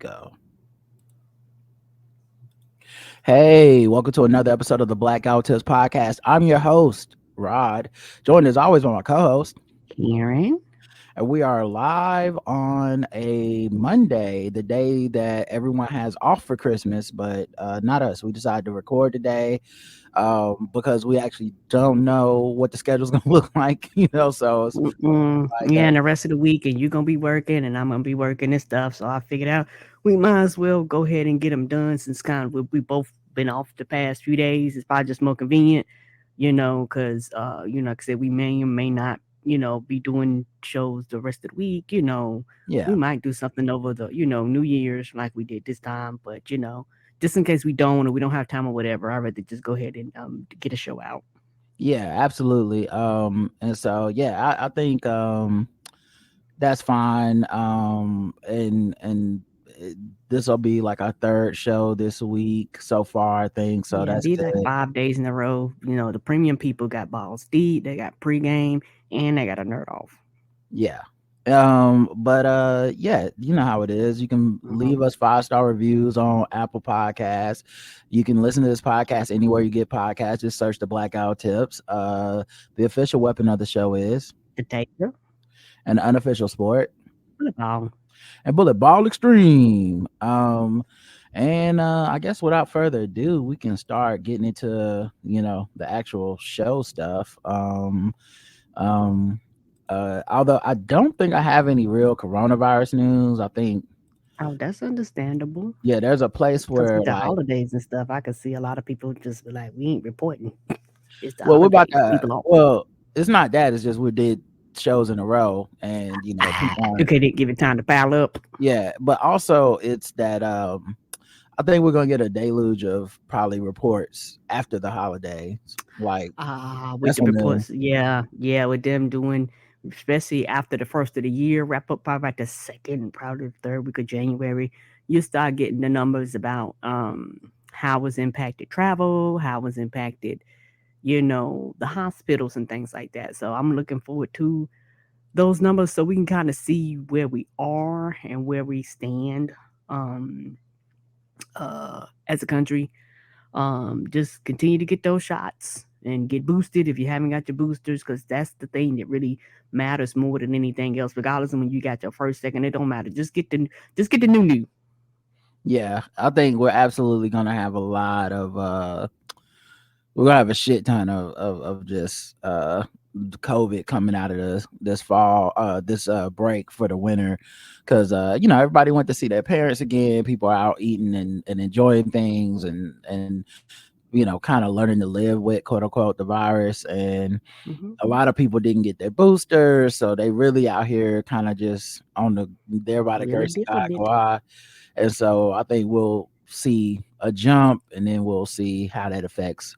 go. Hey, welcome to another episode of the Blackout Tips Podcast. I'm your host, Rod, joined as always by my co-host, Karen. and we are live on a Monday, the day that everyone has off for Christmas, but not us. We decided to record today because we actually don't know what the schedule's going to look like, so it's like, Yeah, and the rest of the week, and you're gonna be working, and I'm gonna be working and stuff. So I figured out we might as well go ahead and get them done since kind of we both been off the past few days. It's probably just more convenient, because like I said, we may or may not, be doing shows the rest of the week. We yeah. might do something over the New Year's like we did this time, but just in case we don't or we don't have time or whatever, I'd rather just go ahead and get a show out. Yeah, absolutely. And so yeah, I think that's fine. And this will be like our third show this week so far, I think. So Yeah, that's these like good. 5 days in a row. The premium people got balls deep, they got pregame, and they got a nerd off. Yeah. But yeah, you know how it is. You can Uh-huh. leave us 5-star reviews on Apple Podcasts. You can listen to this podcast anywhere you get podcasts. Just search the Blackout Tips. The official weapon of the show is The taker, an unofficial sport football. and bullet ball extreme. And I guess without further ado, we can start getting into the actual show stuff. Um Although I don't think I have any real coronavirus news. I think, Oh, that's understandable. yeah, there's a place Because where with the like, holidays and stuff, I could see a lot of people just be like, "We ain't reporting. It's the well, we're about holidays. to, People off." well, it's not that, it's just we did shows in a row, and people aren't. Okay, didn't give it time to pile up. Yeah, but also it's that I think we're gonna get a deluge of probably reports after the holidays. Like, With that's the when the reports, yeah, with them doing, especially after the first of the year, wrap up probably about the second, probably the third week of January, you start getting the numbers about how was impacted travel, how was impacted, the hospitals and things like that. So I'm looking forward to those numbers so we can kind of see where we are and where we stand um as a country. Just continue to get those shots and get boosted if you haven't got your boosters, because that's the thing that really matters more than anything else. Regardless of when you got your first, second, it don't matter. Just get the new. yeah, I think we're absolutely gonna have a lot of we're gonna have a shit ton of just COVID coming out of this fall, this break for the winter, because everybody went to see their parents again. People are out eating and enjoying things, and kind of learning to live with, quote unquote, the virus. And Hmm. a lot of people didn't get their boosters, so they really out here kind of just on the there by the Really grace of God dealing go it. high. And so I think we'll see a jump, and then we'll see how that affects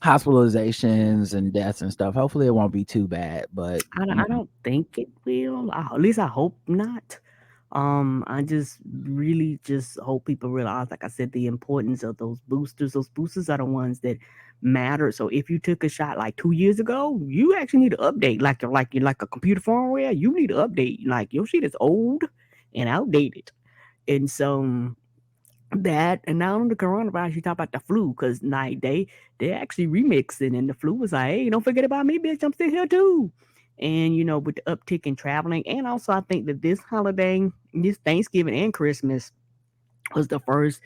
hospitalizations and deaths and stuff. Hopefully, it won't be too bad, but I don't think it will. At least I hope not. I just really just hope people realize, like I said, the importance of those boosters. Those boosters are the ones that matter. So if you took a shot like 2 years ago, you actually need to update. Like a computer firmware, you need to update. Like your shit is old and outdated. And so that, and now on the coronavirus, you talk about the flu, because like they actually remixing, and the flu was like, hey, don't forget about me, bitch. I'm still here too. And with the uptick in traveling, and also I think that this holiday, this Thanksgiving and Christmas, was the first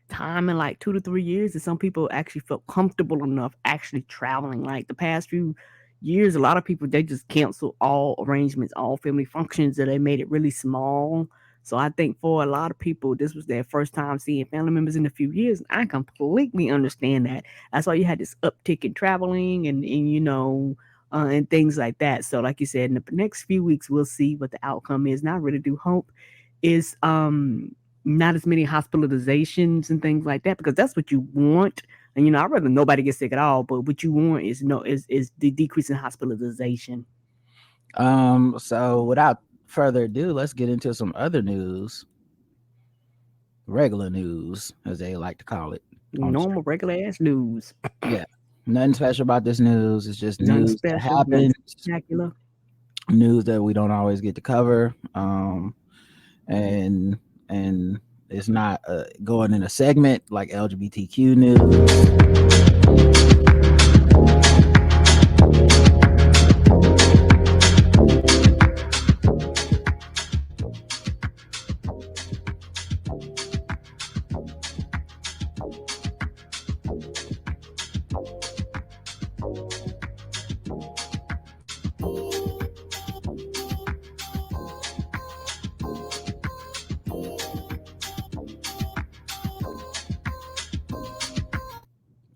time in like 2 to 3 years that some people actually felt comfortable enough actually traveling. Like the past few years, a lot of people, they just canceled all arrangements, all family functions, and they made it really small. So I think for a lot of people, this was their first time seeing family members in a few years. I completely understand that. That's why you had this uptick in traveling and things like that. So, like you said, in the next few weeks, we'll see what the outcome is. And I really do hope is not as many hospitalizations and things like that, because that's what you want. And I'd rather nobody get sick at all, but what you want is is the decrease in hospitalization. so without further ado, let's get into some other news, regular news, as they like to call it on the street. Normal, regular ass news. Yeah, nothing special about this news. It's just Nothing news that special, nothing happens, spectacular. news that we don't always get to cover. And and it's not going in a segment like LGBTQ news.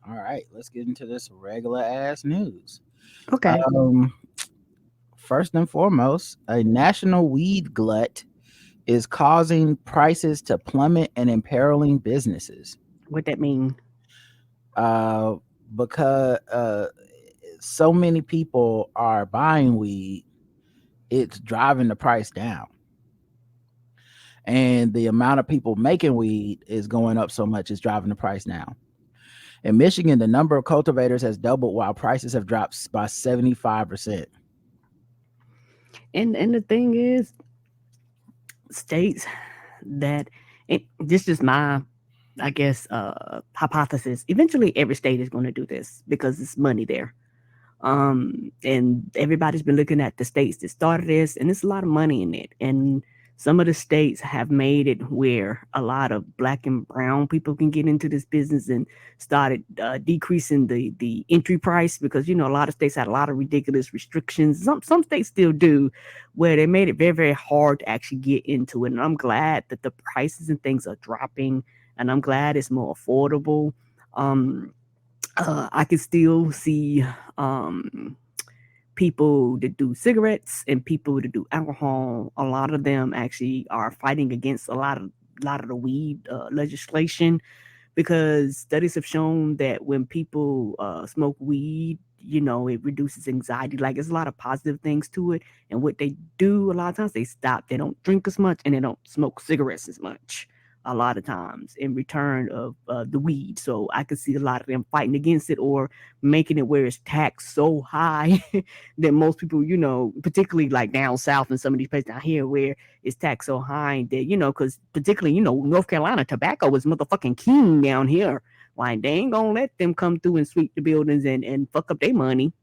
All right, let's get into this regular ass news. Okay. Um, First and foremost, a national weed glut is causing prices to plummet and imperiling businesses. What that mean? Uh, because so many people are buying weed, it's driving the price down. And the amount of people making weed is going up so much, it's driving the price down. In Michigan, the number of cultivators has doubled while prices have dropped by 75%. And the thing is, states that this is my, I guess, hypothesis. Eventually, every state is going to do this because it's money there. And everybody's been looking at the states that started this, and there's a lot of money in it. And some of the states have made it where a lot of black and brown people can get into this business and started decreasing the entry price, because a lot of states had a lot of ridiculous restrictions. Some states still do, where they made it very, very hard to actually get into it. And I'm glad that the prices and things are dropping, and I'm glad it's more affordable. Um, I can still see people that do cigarettes and people that do alcohol. A lot of them actually are fighting against a lot of the weed legislation, because studies have shown that when people smoke weed, it reduces anxiety. Like, there's a lot of positive things to it. And what they do a lot of times, they stop. They don't drink as much, and they don't smoke cigarettes as much. A lot of times in return of the weed. So I could see a lot of them fighting against it, or making it where it's taxed so high that most people, particularly like down south and some of these places down here where it's taxed so high that, because particularly, North Carolina, tobacco is motherfucking king down here. Like, they ain't gonna let them come through and sweep the buildings and fuck up their money.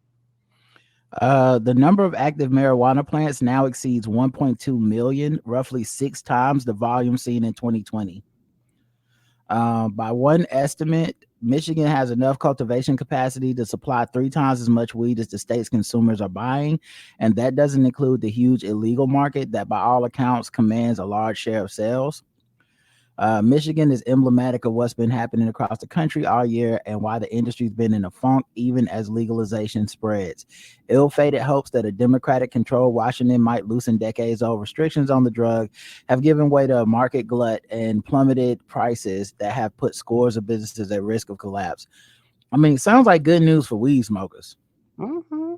The number of active marijuana plants now exceeds 1.2 million, roughly 6 times the volume seen in 2020. By one estimate, Michigan has enough cultivation capacity to supply 3 times as much weed as the state's consumers are buying, and that doesn't include the huge illegal market that, by all accounts, commands a large share of sales. Michigan is emblematic of what's been happening across the country all year and why the industry's been in a funk even as legalization spreads. Ill-fated hopes that a Democratic-controlled Washington might loosen decades-old restrictions on the drug have given way to a market glut and plummeted prices that have put scores of businesses at risk of collapse. I mean, sounds like good news for weed smokers. Mm-hmm.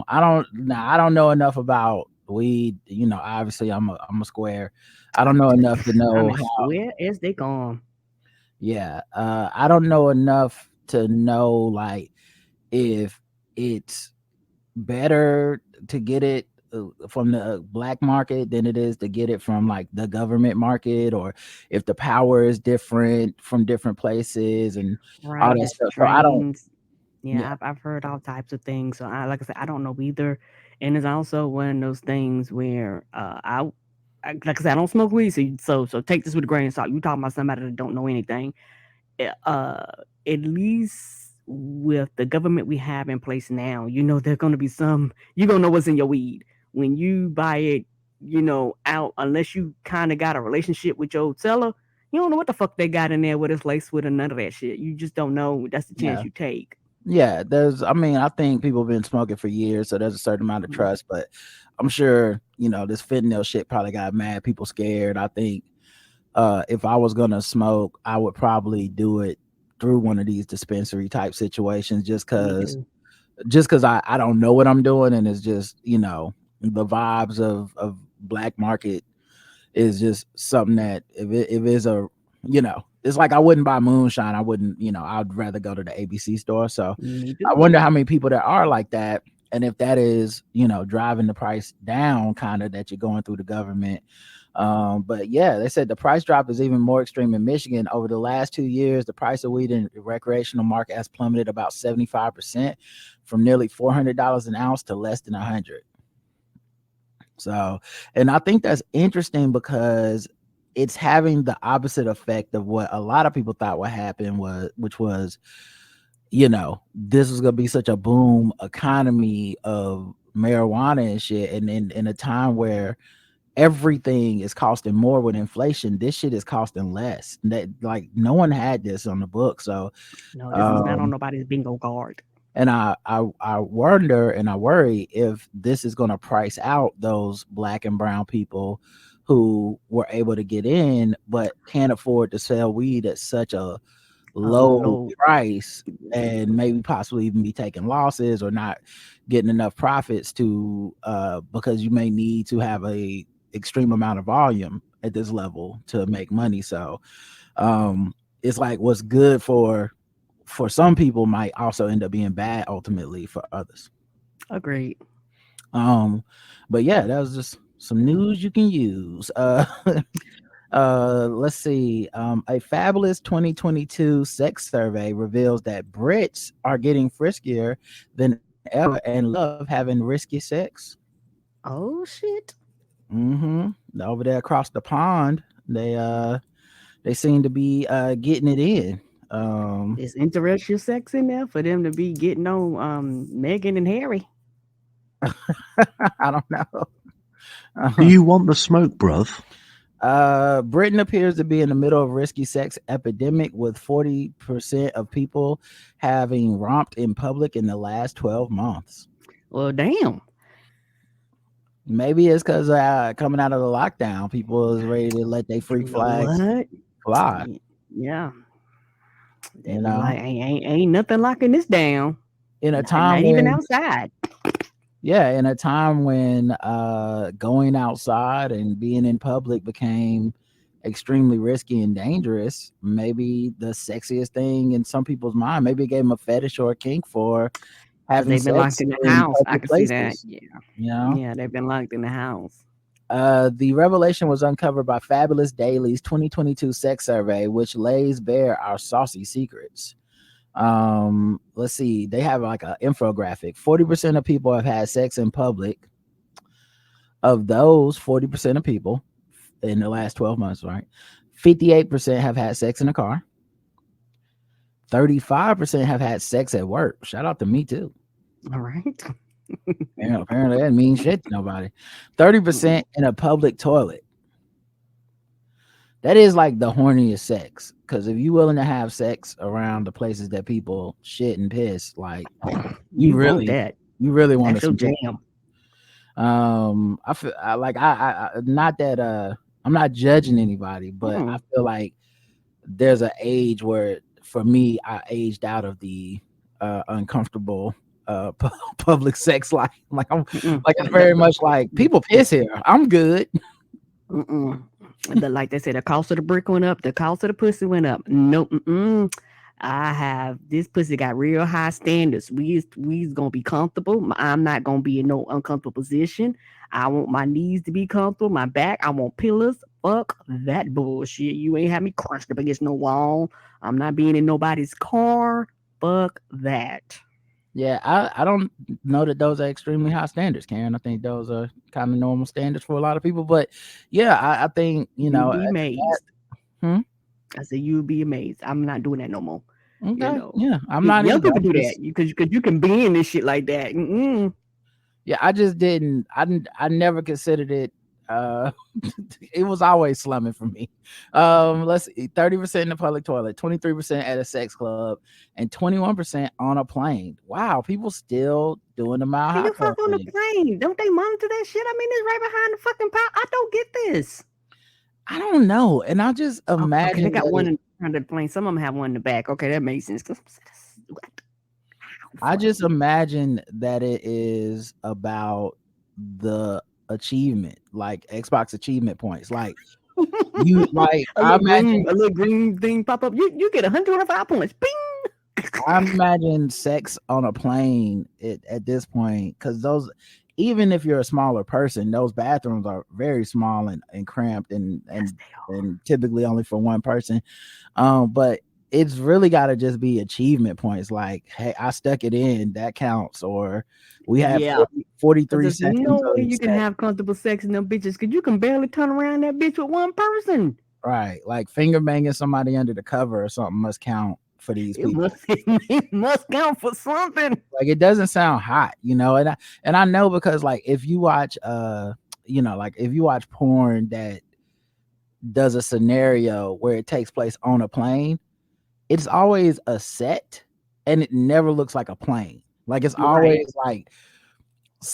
I don't know enough about weed. Obviously I'm a square. I don't know enough to know I'm as how. square as they gone. Yeah, I don't know enough to know like if it's better to get it from the black market than it is to get it from like the government market, or if the power is different from different places and all Right, that the stuff. So I don't. strains. Yeah, Yeah, I've heard all types of things. So like I said, I don't know either. And it's also one of those things where like I said, I don't smoke weed, so take this with a grain of salt. You talking about somebody that don't know anything. Uh, at least with the government we have in place now, there's gonna be some. You gonna know what's in your weed when you buy it. Out, unless you kind of got a relationship with your seller. You don't know what the fuck they got in there, what it's laced with, or none of that shit. You just don't know. That's the chance yeah. you take. Yeah, I think people have been smoking for years, so there's a certain amount of Mm. trust, but I'm sure, this fentanyl shit probably got mad people scared. I think if I was gonna smoke, I would probably do it through one of these dispensary type situations, just Me cause too. I don't know what I'm doing, and it's just, the vibes of black market is just something that if it's it's like I wouldn't buy moonshine. I wouldn't, I'd rather go to the ABC store. So Me I too. wonder how many people there are like that. And if that is, driving the price down, kind of that you're going through the government. But yeah, they said the price drop is even more extreme in Michigan. Over the last 2 years, the price of weed in the recreational market has plummeted about 75%, from nearly $400 an ounce to less than 100. So, and I think that's interesting because it's having the opposite effect of what a lot of people thought would happen, which was, this was gonna be such a boom economy of marijuana and shit, and in a time where everything is costing more with inflation, this shit is costing less. That, like, no one had this on the book. So No, this is not on nobody's bingo card. and I wonder and I worry if this is going to price out those black and brown people who were able to get in but can't afford to sell weed at such a low Low. price, and maybe possibly even be taking losses or not getting enough profits to because you may need to have a extreme amount of volume at this level to make money. So it's like what's good for some people might also end up being bad ultimately for others. Agreed. But yeah, that was just some news you can use. Let's see. A fabulous 2022 sex survey reveals that Brits are getting friskier than ever and love having risky sex. Oh shit. Over there across the pond, they seem to be getting it in. Is interracial sex in there for them to be getting on Meghan and Harry? I don't know. Do you want the smoke, bruv? Britain appears to be in the middle of risky sex epidemic, with 40% of people having romped in public in the last 12 months. Well, damn. Maybe it's because coming out of the lockdown, people is ready to let their freak flags fly. Yeah. Like, ain't nothing locking this down. In a time not even outside. Yeah, in a time when going outside and being in public became extremely risky and dangerous, maybe the sexiest thing in some people's mind, maybe it gave them a fetish or a kink for having they've been sex locked in the house. I can places. see that. Yeah. Yeah, they've been locked in the house. The revelation was uncovered by Fabulous Daily's 2022 sex survey, which lays bare our saucy secrets. Let's see, they have like an infographic. 40% of people have had sex in public. Of those 40% of people in the last 12 months, right, 58% have had sex in a car. 35% have had sex at work. Shout out to me too. All right. Apparently that means shit to nobody. 30% in a public toilet. That is like the horniest sex, because if you're willing to have sex around the places that people shit and piss, like you really want to jam. I feel I not that I'm not judging anybody, but I feel like there's an age where, for me, I aged out of the uncomfortable public sex life. Like I'm like, it's very much like, people piss here, I'm good. Like they said, the cost of the brick went up, the cost of the pussy went up. Nope. I have this pussy got real high standards. We's gonna be comfortable. I'm not gonna be in no uncomfortable position. I want my knees to be comfortable, my back. I want pillars. Fuck that bullshit. You ain't have me crunched up against no wall. I'm not being in nobody's car. Fuck that. Yeah, I don't know that those are extremely high standards, Karen. I think those are kind of normal standards for a lot of people. But yeah, I think, You'd be amazed. I said you'd be amazed. I'm not doing that no more. Okay. Yeah, I'm not. Young people do that because you can be in this shit like that. Yeah, I just didn't. I never considered it. It was always slumming for me. Let's see, 30% in the public toilet, 23% at a sex club, and 21% on a plane. Wow, people still doing the Mile High Club. You fuck on the plane? Don't they monitor that shit? I mean, it's right behind the fucking pile. I don't get this. I don't know, and I just imagine okay, they got one in front of the plane. Some of them have one in the back. Okay, that makes sense. I just imagine that it is about the achievement, like Xbox achievement points. Like you, like I imagine a little green thing pop up. You get 125 points. Bing. I imagine sex on a plane at this point, because those, even if you're a smaller person, those bathrooms are very small and cramped and typically only for one person. But it's really got to just be achievement points. Like, hey, I stuck it in, that counts. Or we had 43 There's seconds. no way you can have comfortable sex in them bitches because you can barely turn around that bitch with one person. Right, like finger banging somebody under the cover or something must count for these people. It must count for something. Like, it doesn't sound hot, and I know, because like if you watch like if you watch porn that does a scenario where it takes place on a plane, it's always a set and it never looks like a plane. Like, it's always like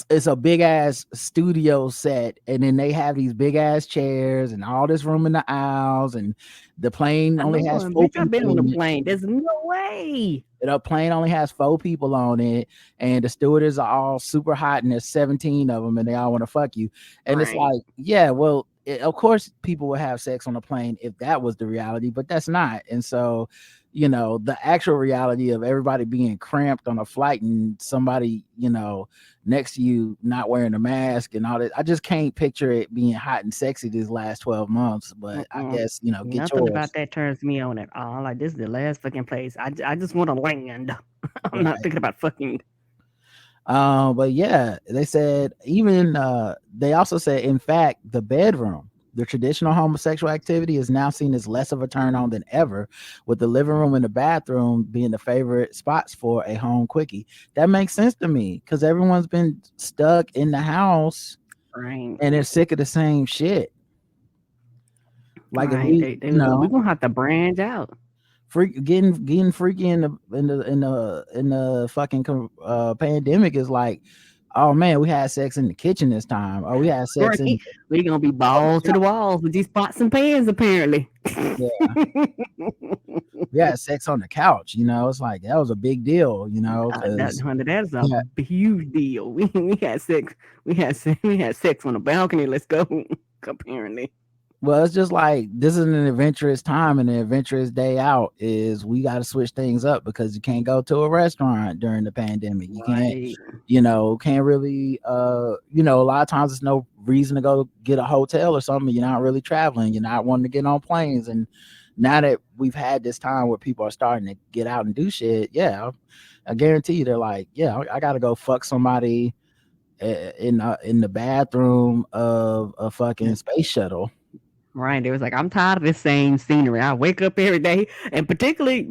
it's a big ass studio set, and then they have these big ass chairs and all this room in the aisles, and the plane only has 4 people. I've been on the plane. There's no way. The plane only has 4 people on it, and the stewardess are all super hot, and there's 17 of them, and they all want to fuck you. And it's like, yeah, well, of course people would have sex on a plane if that was the reality, but that's not. And so, the actual reality of everybody being cramped on a flight and somebody, next to you not wearing a mask and all that, I just can't picture it being hot and sexy these last 12 months. But I guess, get nothing yours. about that turns me on at all. Like, this is the last fucking place. I just want to land. I'm not thinking about fucking. But yeah, they said even they also said, in fact, the bedroom, the traditional homosexual activity, is now seen as less of a turn on than ever, with the living room and the bathroom being the favorite spots for a home quickie. That makes sense to me, because everyone's been stuck in the house, and they're sick of the same shit. Like, if we're gonna have to branch out. Getting freaky in the fucking pandemic is like, oh man, we had sex in the kitchen this time. Oh, we had sex in. We're gonna be balls to the walls with these pots and pans, apparently. Yeah. We had sex on the couch. It's like that was a big deal. That's a huge deal. We had sex. We had sex on the balcony. Let's go. Apparently. Well, it's just like, this is an adventurous time, and an adventurous day out is we got to switch things up, because you can't go to a restaurant during the pandemic. You can't really, a lot of times there's no reason to go get a hotel or something. You're not really traveling. You're not wanting to get on planes. And now that we've had this time where people are starting to get out and do shit, yeah, I guarantee you they're like, yeah, I got to go fuck somebody in the bathroom of a fucking space shuttle. Right. It was like, I'm tired of this same scenery. I wake up every day, and particularly,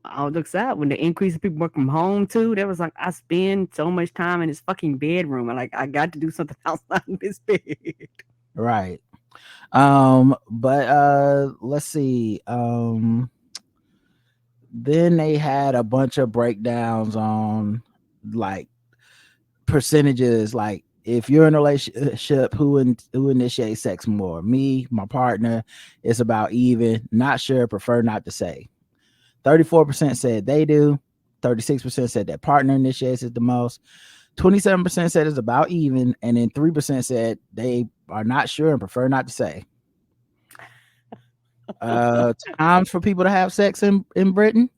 I'll look out when the increase of people work from home too. There was like, I spend so much time in this fucking bedroom, and like, I got to do something outside of this bed. Right. But let's see. Then they had a bunch of breakdowns on like percentages, like, if you're in a relationship, who initiates sex more? Me, my partner. It's about even. Not sure, prefer not to say. 34% said they do. 36% said their partner initiates it the most. 27% said it's about even, and then 3% said they are not sure and prefer not to say. Times for people to have sex in Britain: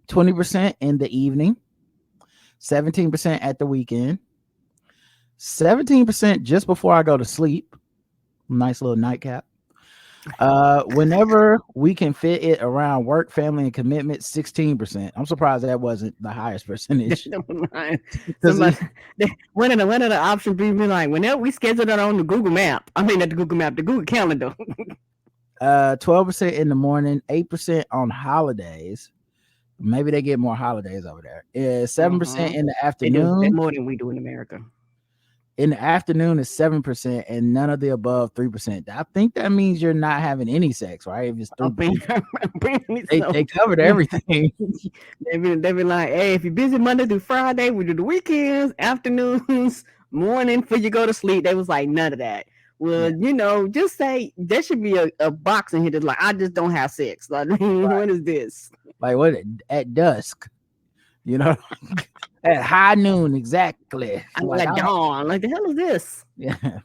20% in the evening, 17% at the weekend, 17% just before I go to sleep. Nice little nightcap. Whenever we can fit it around work, family, and commitment, 16%. I'm surprised that wasn't the highest percentage. One of the options be like, whenever we schedule it on the Google Map. I mean, not the Google Map, the Google Calendar. 12% in the morning, 8% on holidays. Maybe they get more holidays over there. 7% in the afternoon. They do more than we do in America. In the afternoon is 7%, and none of the above 3%. I think that means you're not having any sex, right? If it's 3%, they covered everything. They be like, hey, if you're busy Monday through Friday, we do the weekends, afternoons, morning before you go to sleep. They was like, none of that. Well, just say there should be a box in here that's like, I just don't have sex. Like, what is this? Like, what at dusk? At high noon, exactly. Like dawn. Like, the hell is this? Yeah.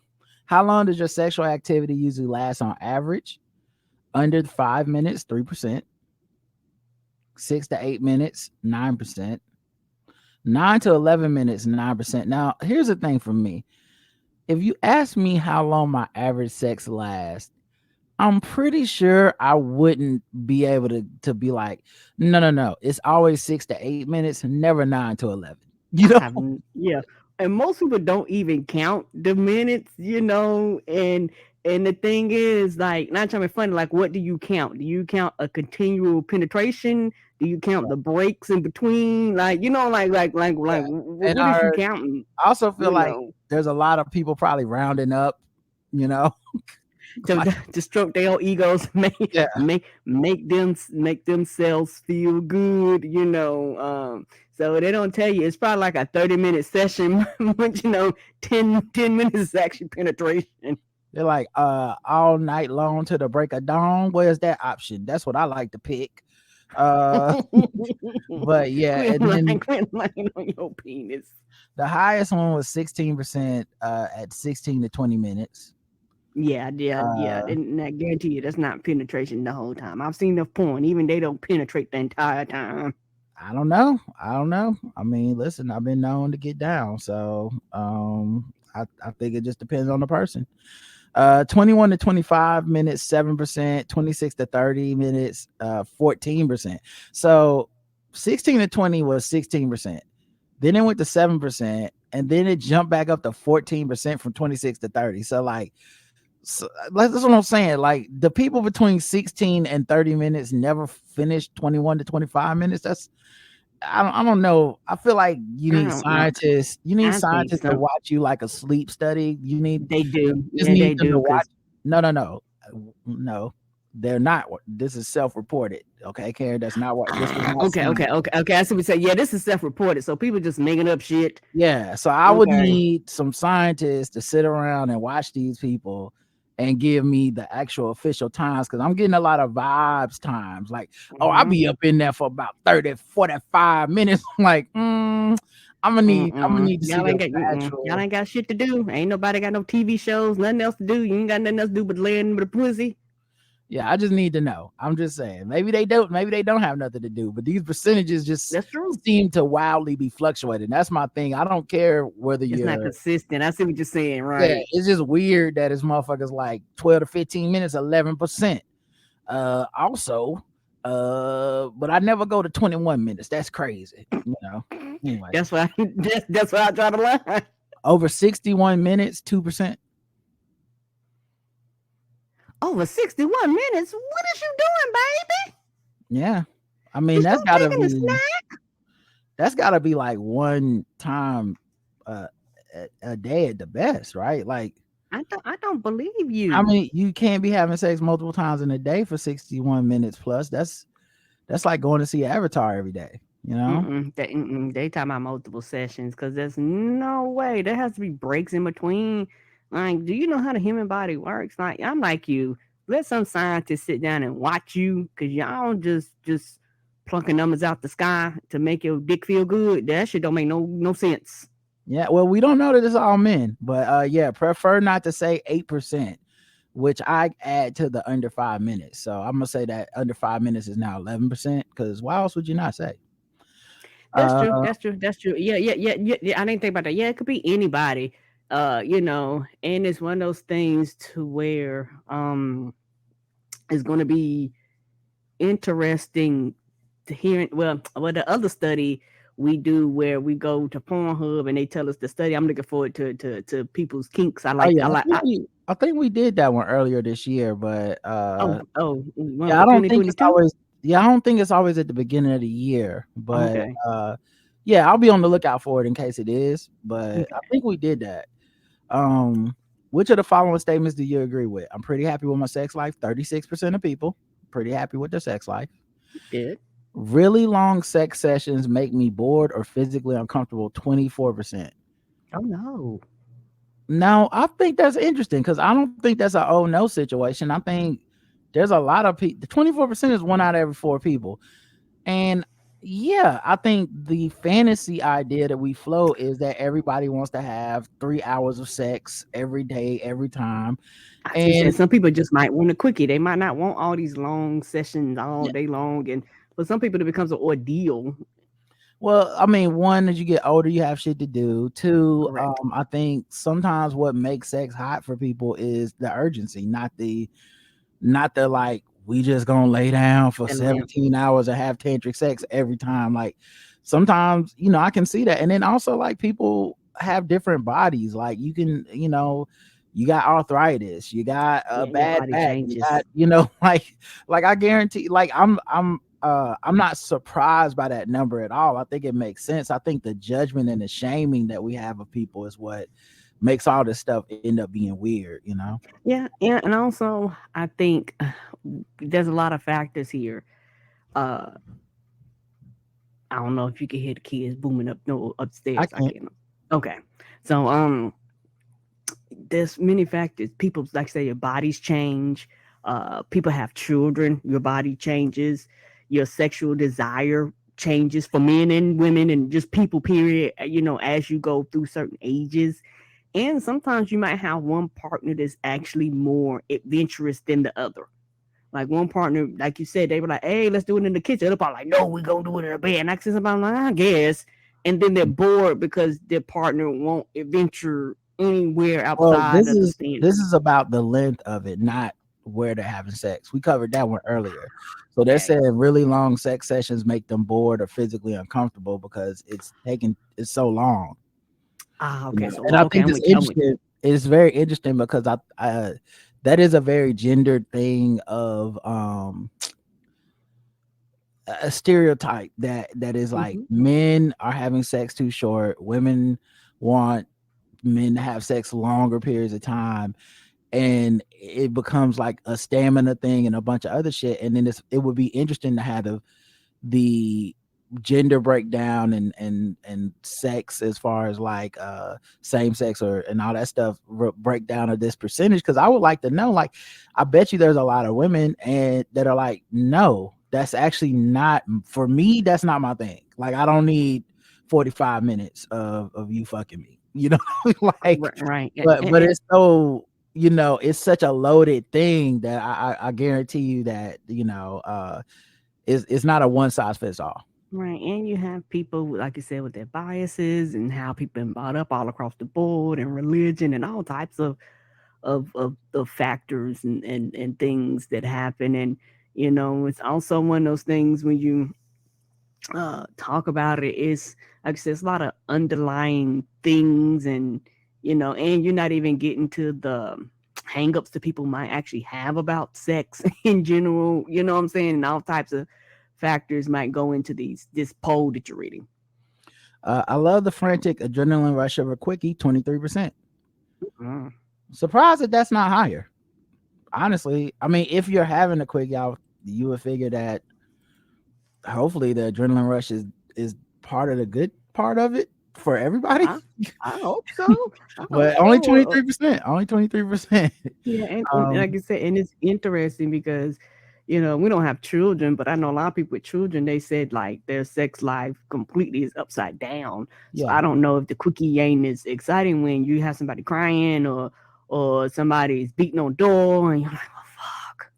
How long does your sexual activity usually last on average? Under 5 minutes, 3%. 6 to 8 minutes, 9%. 9 to 11 minutes, 9%. Now, here's the thing for me. If you ask me how long my average sex lasts, I'm pretty sure I wouldn't be able to be like, no. It's always 6 to 8 minutes, never 9 to 11. You I know? have, yeah, and most people don't even count the minutes, and the thing is, like, not trying to be funny, like, what do you count? Do you count a continual penetration? Do you count the breaks in between? Like, Yeah. And what is you counting? I also feel You like know, there's a lot of people probably rounding up, you know? to, Like, to stroke their own egos, yeah. make themselves feel good, so they don't tell you it's probably like a 30-minute session, but 10 minutes is actually penetration. They're like, all night long to the break of dawn. Where's that option? That's what I like to pick. Uh, but yeah, and then Quit lying on your penis. the highest one was 16% at 16 to 20 minutes. Yeah. And I guarantee you that's not penetration the whole time. I've seen the porn, even they don't penetrate the entire time. I don't know. I mean, listen, I've been known to get down, so I think it just depends on the person. 21 to 25 minutes, 7%, 26 to 30 minutes, 14%. So 16 to 20 was 16%. Then it went to 7%, and then it jumped back up to 14% from 26 to 30. So that's what I'm saying. Like, the people between 16 and 30 minutes never finished 21 to 25 minutes. I don't know. I feel like you I need don't know. scientists. You need I think scientists to so. watch you like a sleep study. They do. Just Yeah, need they them to do. watch. Because No. They're not. This is self-reported. Okay, Karen. That's not what. This is not okay, science. okay, okay, okay. I see what you say. Yeah, this is self-reported, so people just making up shit. Yeah. So I would Okay. need some scientists to sit around and watch these people and give me the actual official times, because I'm getting a lot of vibes times. Like, oh, I'll be up in there for about 30, 45 minutes. I'm like, I'm gonna need to see the Y'all actual. ain't got shit to do. Ain't nobody got no TV shows, nothing else to do. You ain't got nothing else to do but lay in with a pussy. Yeah, I just need to know. I'm just saying. Maybe they don't have nothing to do, but these percentages just That's true. seem to wildly be fluctuating. That's my thing. I don't care whether It's not you're. consistent. I see what you're saying, Yeah, right? it's just weird that it's motherfuckers like 12 to 15 minutes, 11%. Also, but I never go to 21 minutes. That's crazy. Anyway, That's why that's why I draw the line. over 61 minutes, 2%. Over 61 minutes. What is you doing, baby? Yeah. I mean, You that's still gotta taking a be like one time a day at the best, right? Like, I don't believe you. I mean, you can't be having sex multiple times in a day for 61 minutes plus. That's like going to see Avatar every day, you know? They talking about multiple sessions because there's no way there has to be breaks in between. Like, do you know how the human body works? Like, I'm like you. Let some scientists sit down and watch you, because y'all just plunking numbers out the sky to make your dick feel good. That shit don't make no sense. Yeah, well, we don't know that it's all men, but yeah, prefer not to say 8%, which I add to the under 5 minutes. So I'm gonna say that under 5 minutes is now 11%, because why else would you not say? That's true. Uh, That's true. That's true. Yeah. I didn't think about that. Yeah, it could be anybody. And it's one of those things to where it's going to be interesting to hear. Well, the other study we do where we go to Pornhub and they tell us the study. I'm looking forward to people's kinks. oh yeah, I think we did that one earlier this year, but yeah, I don't think it's 2022. always. Yeah, I don't think it's always at the beginning of the year, but Okay. yeah, I'll be on the lookout for it in case it is. But Okay. I think we did that. Which of the following statements do you agree with? I'm pretty happy with my sex life. 36% of people pretty happy with their sex life. Good. Really long sex sessions make me bored or physically uncomfortable. 24%. Oh no. Now, I think that's interesting, because I don't think that's an oh no situation. I think there's a lot of people. 24% is 1 out of every 4 people. And yeah, I think the fantasy idea that we float is that everybody wants to have 3 hours of sex every day, every time. And And some people just might want a quickie. They might not want all these long sessions all yeah, day long and For some people, it becomes an ordeal. Well, I mean, one, as you get older, you have shit to do. Two, Correct. I think sometimes what makes sex hot for people is the urgency, not the like we just gonna lay down for And then, 17 hours and have tantric sex every time. Like sometimes, I can see that. And then also like people have different bodies. Like you can, you got arthritis, you got a yeah, your bad body back, you changes. got, like I guarantee, like I'm not surprised by that number at all. I think it makes sense. I think the judgment and the shaming that we have of people is what makes all this stuff end up being weird. Yeah, yeah, and also I think there's a lot of factors here. Uh, I don't know if you can hear the kids booming up no I upstairs. I can't. can't. Okay, so there's many factors. People like say your bodies change. People have children. Your body changes. Your sexual desire changes for men and women and just people. Period. As you go through certain ages, and sometimes you might have one partner that's actually more adventurous than the other. Like one partner, like you said, they were like, "Hey, let's do it in the kitchen." The other partner, like, "No, we're gonna do it in the bed." And I said, "I'm like, I guess." And then they're bored because their partner won't adventure anywhere Well, outside this of the is standard. this is about the length of it, not where they're having sex. We covered that one earlier. So they're Okay. saying really long sex sessions make them bored or physically uncomfortable because it's so long. Ah, okay. So And I okay, think I'm it's with you. I'm with you. interesting. It's very interesting because I that is a very gendered thing of a stereotype that is like Hmm. men are having sex too short, women want men to have sex longer periods of time, and it becomes like a stamina thing and a bunch of other shit. And then it would be interesting to have the gender breakdown and sex as far as like same sex or and all that stuff breakdown of this percentage, because I would like to know, like I bet you there's a lot of women and that are like, no, that's actually not for me, that's not my thing. Like I don't need 45 minutes of you fucking me, like, Right, right. but it's so, it's such a loaded thing that I guarantee you that it's not a one size fits all. Right, and you have people, like you said, with their biases and how people been brought up all across the board, and religion, and all types of factors and things that happen. And it's also one of those things when you talk about it, is like I said, it's a lot of underlying things, and you're not even getting to the hangups that people might actually have about sex in general. You know what I'm saying? And all types of factors might go into this poll that you're reading. I love the frantic adrenaline rush of a quickie, 23%. Mm. Surprised that that's not higher. Honestly, I mean, if you're having a quickie out, you would figure that hopefully the adrenaline rush is part of the good part of it for everybody. I, I hope so. I hope But only so. 23%. Only 23%. Yeah, and Um, like I said, and it's interesting because we don't have children, but I know a lot of people with children. They said like their sex life completely is upside down. So yeah. I don't know if the quickie ain't as exciting when you have somebody crying or somebody's beating on door and you're like, oh fuck,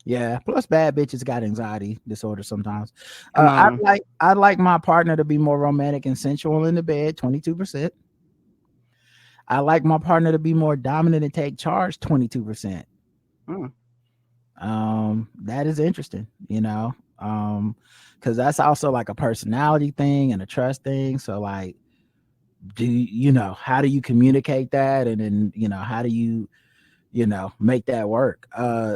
Yeah. Plus bad bitches got anxiety disorder sometimes. come on. I'd like my partner to be more romantic and sensual in the bed, 22%. I like my partner to be more dominant and take charge, 22%. Mm. That is interesting, because that's also like a personality thing and a trust thing. So like, how do you communicate that? And then, how do you, make that work?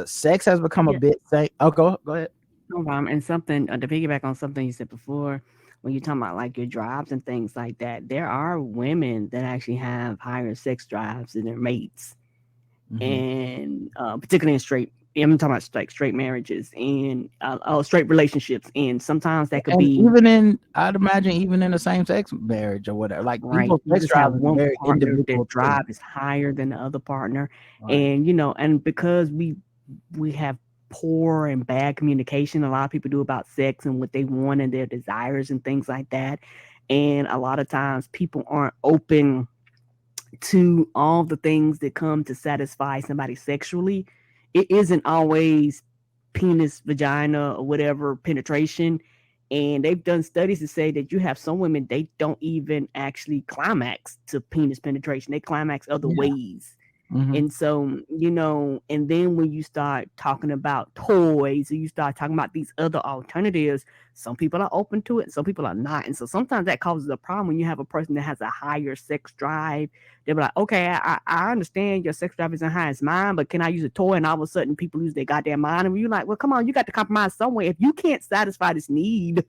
Sex has become a Yeah, bit oh, go ahead. no problem. And something to piggyback on something you said before, when you're talking about like your drives and things like that, there are women that actually have higher sex drives than their mates, Mm-hmm. and particularly in straight. I'm talking about like straight marriages and straight relationships, and sometimes that could And be I'd imagine even in a same sex marriage or whatever, like right. people's You sex just have drive is a one very partner individual that thing. drive is higher than the other partner, Right. and because we have poor and bad communication, a lot of people do about sex and what they want and their desires and things like that, and a lot of times people aren't open to all the things that come to satisfy somebody sexually. It isn't always penis, vagina, or whatever penetration. And they've done studies to say that you have some women, they don't even actually climax to penis penetration. They climax other Yeah. ways. Mhm. And so, and then when you start talking about toys and you start talking about these other alternatives, some people are open to it, some people are not. And so sometimes that causes a problem when you have a person that has a higher sex drive. They'll be like, okay, I understand your sex drive isn't high as mine, but can I use a toy? And all of a sudden people lose their goddamn mind. And you're like, well, come on, you got to compromise somewhere. If you can't satisfy this need,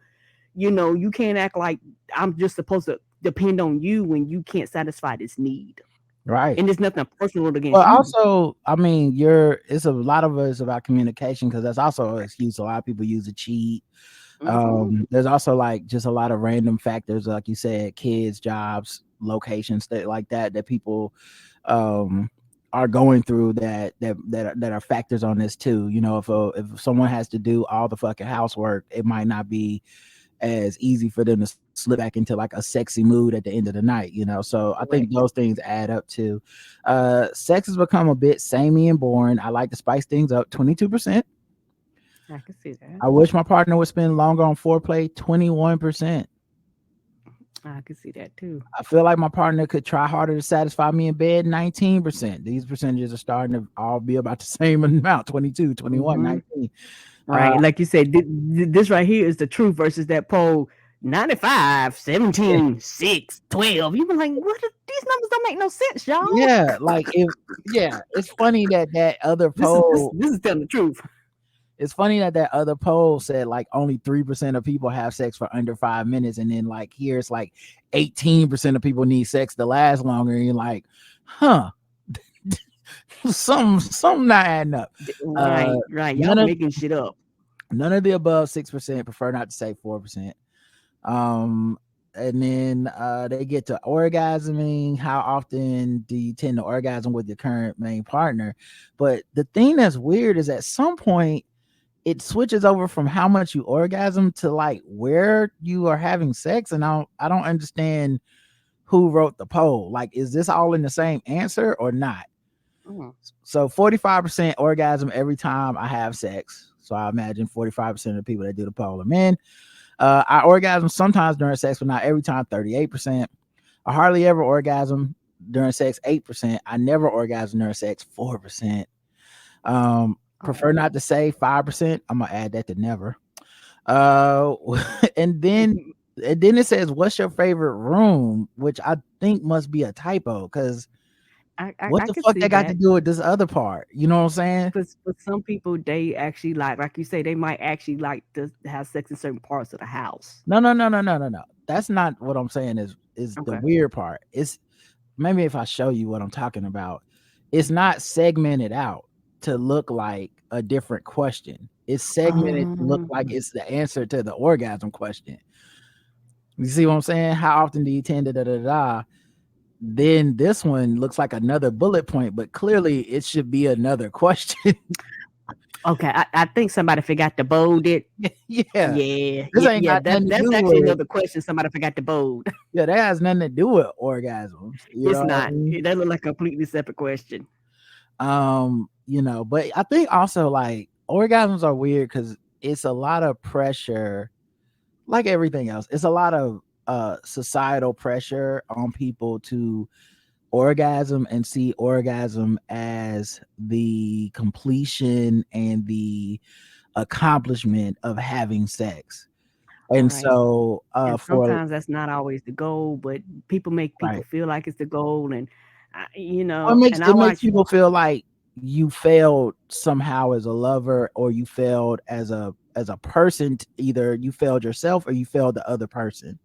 you can't act like I'm just supposed to depend on you when you can't satisfy this need. Right. And there's nothing personal against Well, you. also, I mean, it's a lot of us about communication because that's also an excuse. A lot of people use to cheat. There's also like just a lot of random factors, like you said, kids, jobs, locations, like that people are going through that are factors on this too. If someone has to do all the fucking housework, it might not be as easy for them to slip back into like a sexy mood at the end of the night, so I think those things add up to sex has become a bit samey and boring. I like to spice things up. 22%. I can see that. I wish my partner would spend longer on foreplay. 21%. I can see that too. I feel like my partner could try harder to satisfy me in bed. 19%. These percentages are starting to all be about the same amount. 22, 21, 19. Right. Like you said, this right here is the truth versus that poll 95, 17, 6, 12. You be like, these numbers don't make no sense, y'all. Yeah, like it's funny that other poll. This is telling the truth. It's funny that other poll said like only 3% of people have sex for under 5 minutes, and then like here it's like 18% of people need sex to last longer, and you're like, huh. Something not adding up. Right. Y'all making shit up. None of the above. 6% prefer not to say 4%. And then they get to orgasming. How often do you tend to orgasm with your current main partner? But the thing that's weird is at some point it switches over from how much you orgasm to like where you are having sex, and I don't understand who wrote the poll. Like, is this all in the same answer or not? So 45% orgasm every time I have sex. So I imagine 45% of the people that do the poll are men. I orgasm sometimes during sex, but not every time. 38%. I hardly ever orgasm during sex. 8%. I never orgasm during sex. 4%. Prefer not to say. 5%. I'm gonna add that to never. And then it says, "What's your favorite room?" Which I think must be a typo because. What the fuck they got to do with this other part? You know what I'm saying? Because for some people, they actually like you say, they might actually like to have sex in certain parts of the house. No. That's not what I'm saying. Is the weird part? It's maybe if I show you what I'm talking about, it's not segmented out to look like a different question. It's segmented to look like it's the answer to the orgasm question. You see what I'm saying? How often do you tend to da? Then this one looks like another bullet point, but clearly it should be another question. Okay, I think somebody forgot to bold it. Yeah. That's actually another question. Somebody forgot to bold. Yeah, that has nothing to do with orgasms. It's not. That look like a completely separate question. But I think also like orgasms are weird because it's a lot of pressure, like everything else. It's a lot of societal pressure on people to orgasm and see orgasm as the completion and the accomplishment of having sex. And so sometimes that's not always the goal, but people make people feel like it's the goal, and it makes people feel like you failed somehow as a lover, or you failed as a person. Either you failed yourself or you failed the other person.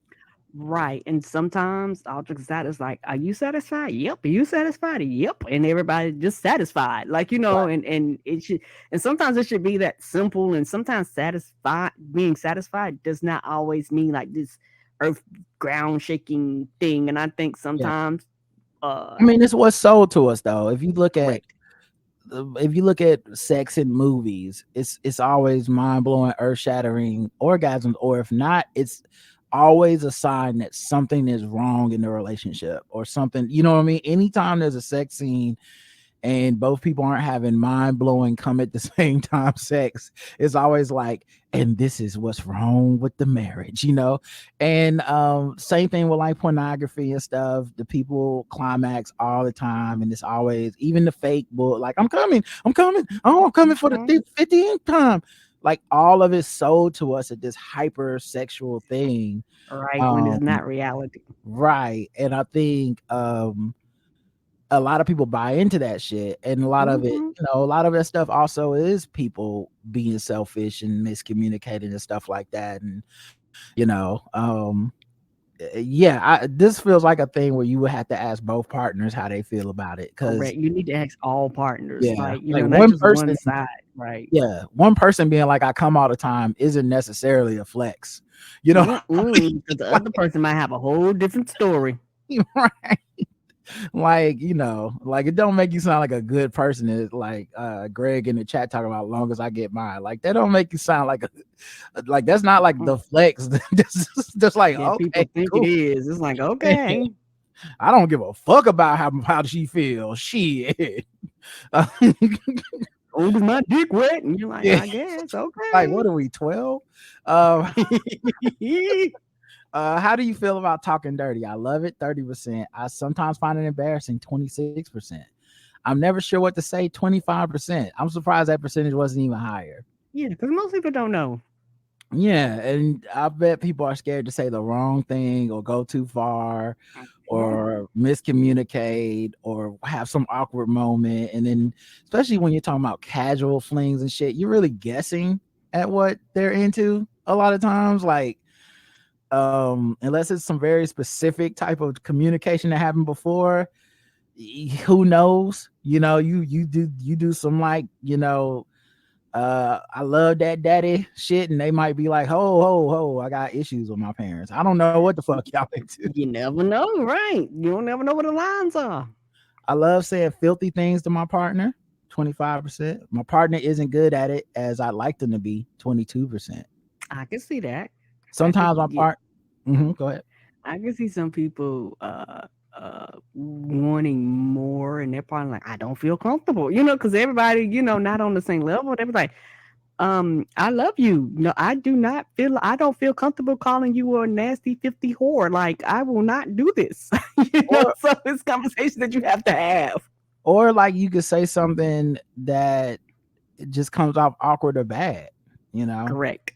Right. And sometimes I'll just is like, are you satisfied? Yep. Are you satisfied? Yep. And everybody just satisfied. Like, and it should, and sometimes it should be that simple. And sometimes being satisfied does not always mean like this earth ground shaking thing. And I think sometimes it's what's sold to us though. If you look at sex in movies, it's always mind-blowing, earth-shattering orgasms, or if not, it's always a sign that something is wrong in the relationship or something. You know what I mean? Anytime there's a sex scene and both people aren't having mind-blowing come at the same time sex, it's always like, and this is what's wrong with the marriage, and same thing with like pornography and stuff. The people climax all the time, and it's always, even the fake bull, like I'm coming, oh, I'm coming for the 50th time. Like all of it sold to us at this hyper sexual thing, Right, when it's not reality. right. And I think a lot of people buy into that shit, and a lot of it, a lot of that stuff also is people being selfish and miscommunicating and stuff like that. And this feels like a thing where you would have to ask both partners how they feel about it, because Correct. You need to ask all partners, like not one just person, one side, right? one person being like, I come all the time, isn't necessarily a flex, Because the other person might have a whole different story. right? Like, like it don't make you sound like a good person. It's like Greg in the chat talking about long as I get mine. Like that don't make you sound like like that's not like the flex. just like, okay, people think cool. it is. It's like, okay. I don't give a fuck about how she feels. Shit. Oh, is my dick wet? And you're like, I guess, okay. Like, what are we, 12? How do you feel about talking dirty? I love it, 30%. I sometimes find it embarrassing, 26%. I'm never sure what to say, 25%. I'm surprised that percentage wasn't even higher. Yeah, because most people don't know. Yeah, and I bet people are scared to say the wrong thing or go too far or miscommunicate or have some awkward moment. And then, especially when you're talking about casual flings and shit, you're really guessing at what they're into a lot of times. Like, unless it's some very specific type of communication that happened before, who knows? You do some like, I love that daddy shit, and they might be like, ho, I got issues with my parents. I don't know what the fuck y'all into. You never know, right? You don't never know what the lines are. I love saying filthy things to my partner, 25%. My partner isn't good at it as I'd like them to be, 22%. I can see that. Sometimes my part. Go ahead. I can see some people wanting more, and they're probably like, I don't feel comfortable, because everybody, not on the same level. They was like, I love you. No, I don't feel comfortable calling you a nasty 50 whore. Like, I will not do this. So it's conversation that you have to have. Or like you could say something that it just comes off awkward or bad, Correct.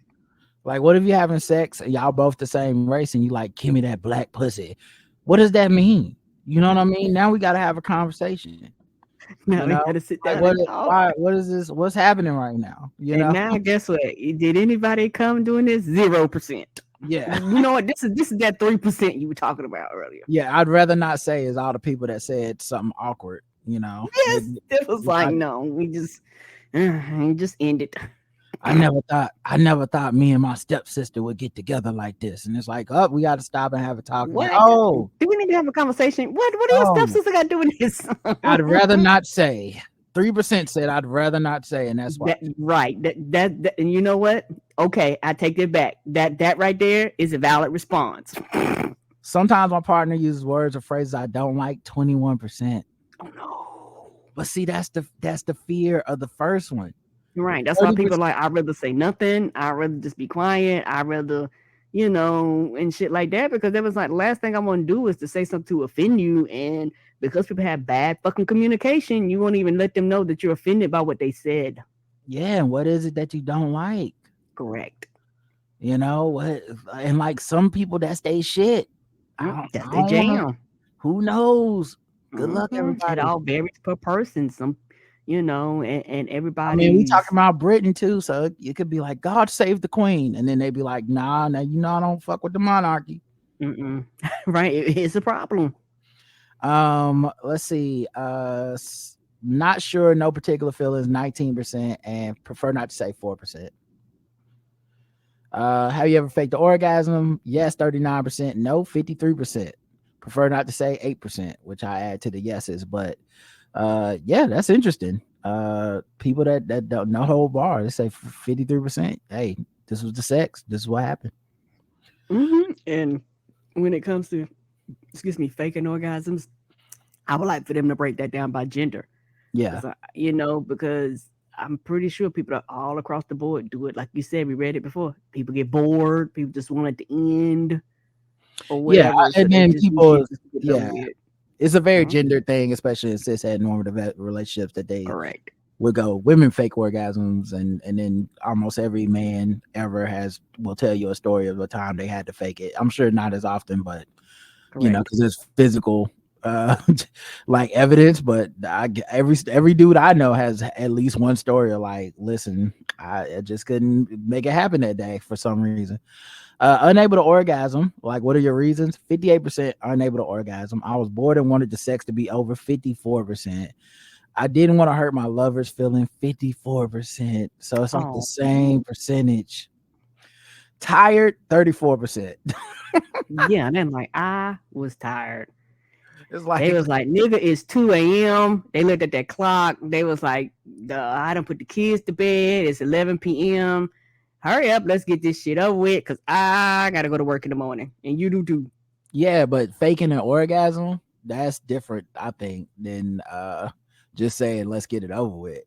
Like, what if you're having sex and y'all both the same race and you like, give me that black pussy? What does that mean? You know what I mean? Now we got to have a conversation. Now we got to sit down and talk. What is this? What's happening right now? Now guess what? Did anybody come doing this? 0%. Yeah. You know what? This is that 3% you were talking about earlier. Yeah, I'd rather not say is all the people that said something awkward, Yes, it was like, no, we just end it. I never thought me and my stepsister would get together like this. And it's like, oh, we got to stop and have a talk. What? Oh, do we need to have a conversation? What do your stepsister got to do with this? I'd rather not say. 3% said I'd rather not say, and that's why. Right. That and you know what? Okay, I take it back. That right there is a valid response. Sometimes my partner uses words or phrases I don't like, 21%. Oh no. But see, that's the fear of the first one. Right. That's why people are like, I'd rather say nothing. I'd rather just be quiet. I'd rather, and shit like that. Because it was like, the last thing I want to do is to say something to offend you. And because people have bad fucking communication, you won't even let them know that you're offended by what they said. Yeah. And what is it that you don't like? Correct. What? And like some people, that's they shit. That's their jam. Who knows? Good luck, everybody. It all varies per person. Some, and everybody. I mean, we talking about Britain too, so it could be like God save the Queen, and then they'd be like, nah, I don't fuck with the monarchy. Right, it's a problem. Let's see. Not sure, no particular feelings, 19%, and prefer not to say 4%. Have you ever faked the orgasm? Yes, 39%. No, 53%. Prefer not to say 8%, which I add to the yeses. But yeah, that's interesting. People that don't know whole bar, they say 53%. Hey, this was the sex. This is what happened. And when it comes to, faking orgasms, I would like for them to break that down by gender. Yeah. Because I'm pretty sure people are all across the board do it. Like you said, we read it before. People get bored. People just want it to end or Yeah. whatever. So And they then just do people, shit just to get it over yeah, with. it's a very Mhm. gender thing, especially in cis heteronormative relationships, that they Correct. would go women fake orgasms, and then almost every man ever will tell you a story of a time they had to fake it. I'm sure not as often, but Correct. because there's physical like evidence. But every dude I know has at least one story of like, listen, I just couldn't make it happen that day for some reason. Unable to orgasm. Like, what are your reasons? 58% unable to orgasm. I was bored and wanted the sex to be over. 54%. I didn't want to hurt my lover's feeling. 54%. So it's like the Oh, same percentage. Tired. 34%. yeah. And then like I was tired. It's They like, was like, nigga, it's 2 a.m. They looked at that clock. They was like, I done put the kids to bed. It's 11 p.m. Hurry up. Let's get this shit over with because I got to go to work in the morning. And you do too. yeah, but faking an orgasm, that's different, I think, than just saying let's get it over with.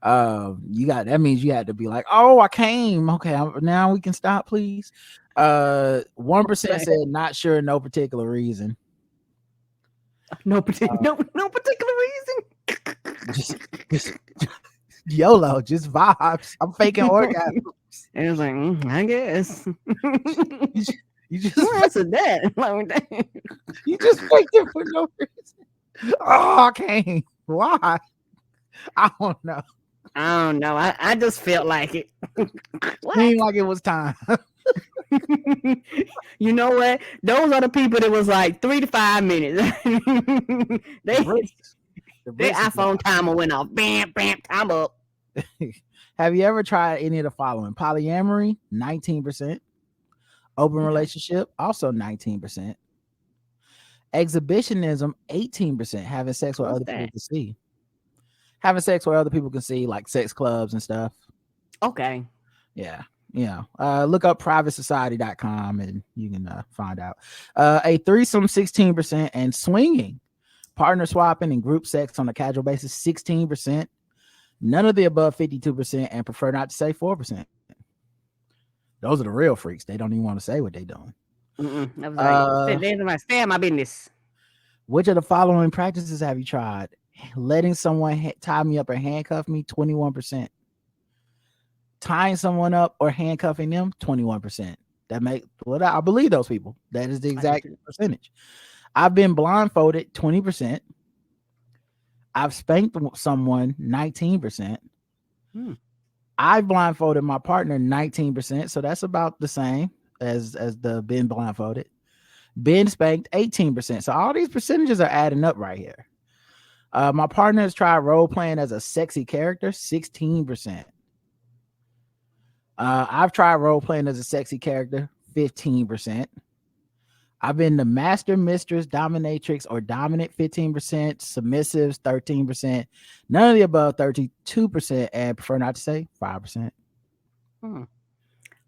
That means you had to be like, oh, I came. Okay, now we can stop, please. 1% said not sure, no particular reason. No particular reason. Just YOLO, just vibes. I'm faking orgasms. And it was like, I guess. You just Who answered that? you just faked it for no reason. Oh, I came. Why? I don't know. I don't know. I just felt like it. Seemed like it was time. You know what? Those are the people that was like 3 to 5 minutes. Their iPhone timer went off. Bam, bam, time up. Have you ever tried any of the following? Polyamory, 19%. Open relationship, also 19%. Exhibitionism, 18%. Having sex where other people can see. Having sex where other people can see, like sex clubs and stuff. Okay. Yeah. Look up privatesociety.com and you can find out. A threesome, 16%, and swinging, partner swapping, and group sex on a casual basis, 16%. None of the above, 52%, and prefer not to say, 4%. Those are the real freaks. They don't even want to say what they're doing. I was like, stay in my business. Which of the following practices have you tried? Letting someone tie me up or handcuff me, 21%. Tying someone up or handcuffing them, 21%. I believe those people. That is the exact percentage. I've been blindfolded, 20%. I've spanked someone, 19%. I blindfolded my partner, 19%. So that's about the same as the been blindfolded. Been spanked, 18%. So all these percentages are adding up right here. My partner has tried role playing as a sexy character, 16%. I've tried role playing as a sexy character, 15%. I've been the master, mistress, dominatrix, or dominant, 15%. Submissives, 13%. None of the above, 32%. And prefer not to say, 5%.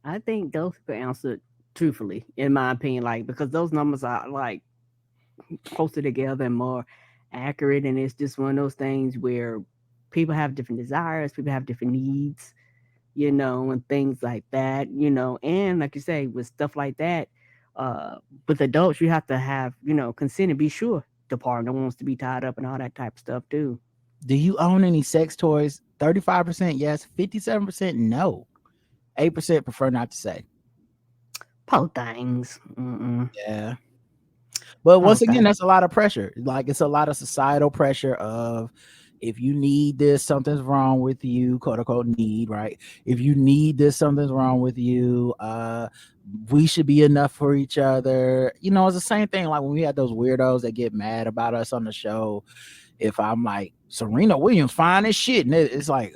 I think those people answered truthfully, in my opinion, like because those numbers are like closer together and more accurate. And it's just one of those things where people have different desires, people have different needs, and things like that, and like you say, with stuff like that, with adults, you have to have, consent and be sure the partner wants to be tied up and all that type of stuff too. Do you own any sex toys? 35% yes, 57% no, 8% prefer not to say. Poor things. Yeah. But once again, that's a lot of pressure. Like, it's a lot of societal pressure of, if you need this, something's wrong with you, quote unquote need, right? If you need this, something's wrong with you. We should be enough for each other. It's the same thing. Like when we had those weirdos that get mad about us on the show. If I'm like, Serena Williams fine as shit, and it's like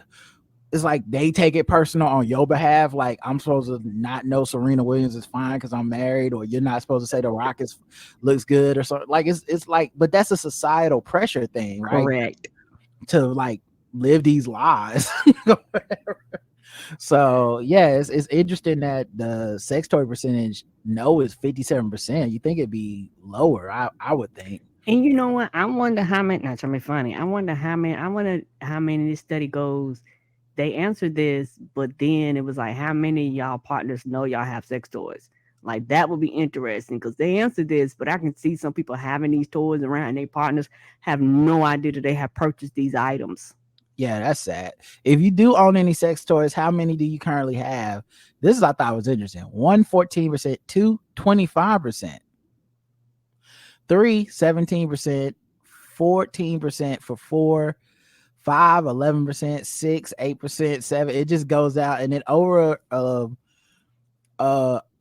they take it personal on your behalf. Like, I'm supposed to not know Serena Williams is fine because I'm married, or you're not supposed to say The Rock looks good or something. Like, it's like, but that's a societal pressure thing, right? Correct. To like live these lies. So yeah, it's interesting that the sex toy percentage no is 57%. You think it'd be lower, I would think. And you know what? I wonder how many. Not trying to be funny. I wonder how many. I wonder how many this study goes. They answered this, but then it was like, how many of y'all partners know y'all have sex toys? Like that would be interesting because they answered this, but I can see some people having these toys around and their partners have no idea that they have purchased these items. Yeah, that's sad. If you do own any sex toys, how many do you currently have? This is I thought was interesting. 1, 14%, 2, 25%, 3, 17%, 14% for 4, 5, 11%, 6, 8%, 7. It just goes out, and then over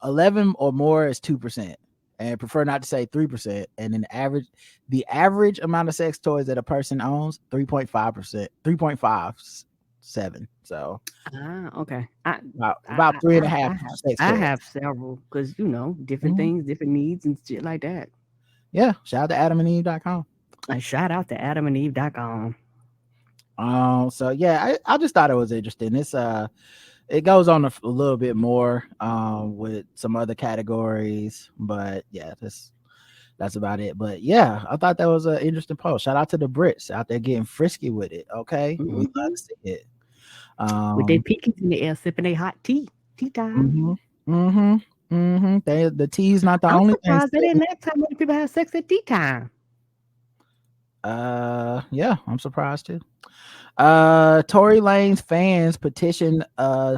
11 or more is 2%. And prefer not to say 3%. And then the average amount of sex toys that a person owns, 3.5%, 3.57. So Okay. about three and a half sex I toys. have several because different things, different needs and shit like that. Yeah. Shout out to adamandeve.com. A shout out to adamandeve.com. So yeah, I just thought it was interesting. It goes on a little bit more with some other categories, but yeah, that's about it. But yeah, I thought that was an interesting post. Shout out to the Brits out there getting frisky with it. Okay, we love to see it. With their pinkies in the air, sipping a hot tea time. The tea's not the I'm only thing. surprised they didn't ask how many people have sex at tea time. Yeah, I'm surprised too. Tory Lanez fans petition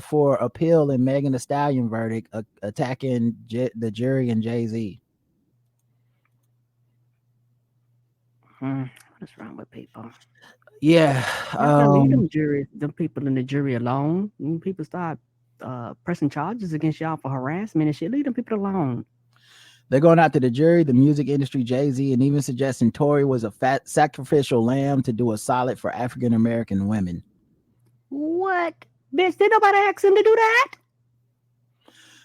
for appeal in Megan Thee Stallion verdict, attacking the jury and Jay-Z. What's wrong with people? Yeah, Leave them people in the jury alone. When people start pressing charges against y'all for harassment and shit, leave them people alone. They're going after the jury, the music industry, Jay-Z, and even suggesting Tory was a fat sacrificial lamb to do a solid for African American women. What? Bitch, did nobody ask him to do that?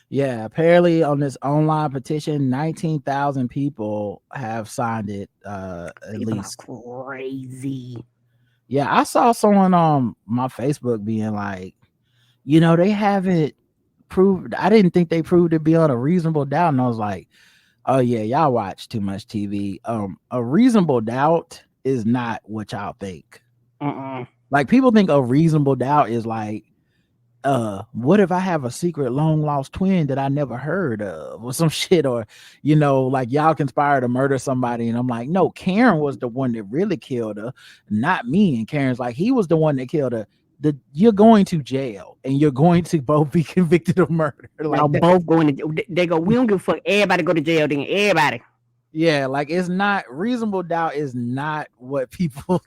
Yeah, apparently on this online petition, 19,000 people have signed it. At least crazy. Yeah, I saw someone on my Facebook being like, they haven't proved. I didn't think they proved it beyond a reasonable doubt, and I was like, oh yeah, y'all watch too much TV. A reasonable doubt is not what y'all think. Like people think a reasonable doubt is like, what if I have a secret long lost twin that I never heard of or some shit, or like y'all conspire to murder somebody, and I'm like, no, Karen was the one that really killed her, not me. And Karen's like, he was the one that killed her. You're going to jail and you're going to both be convicted of murder. Like both going to they go, we don't give a fuck, everybody go to jail then, everybody. Yeah, like it's not reasonable doubt is not what people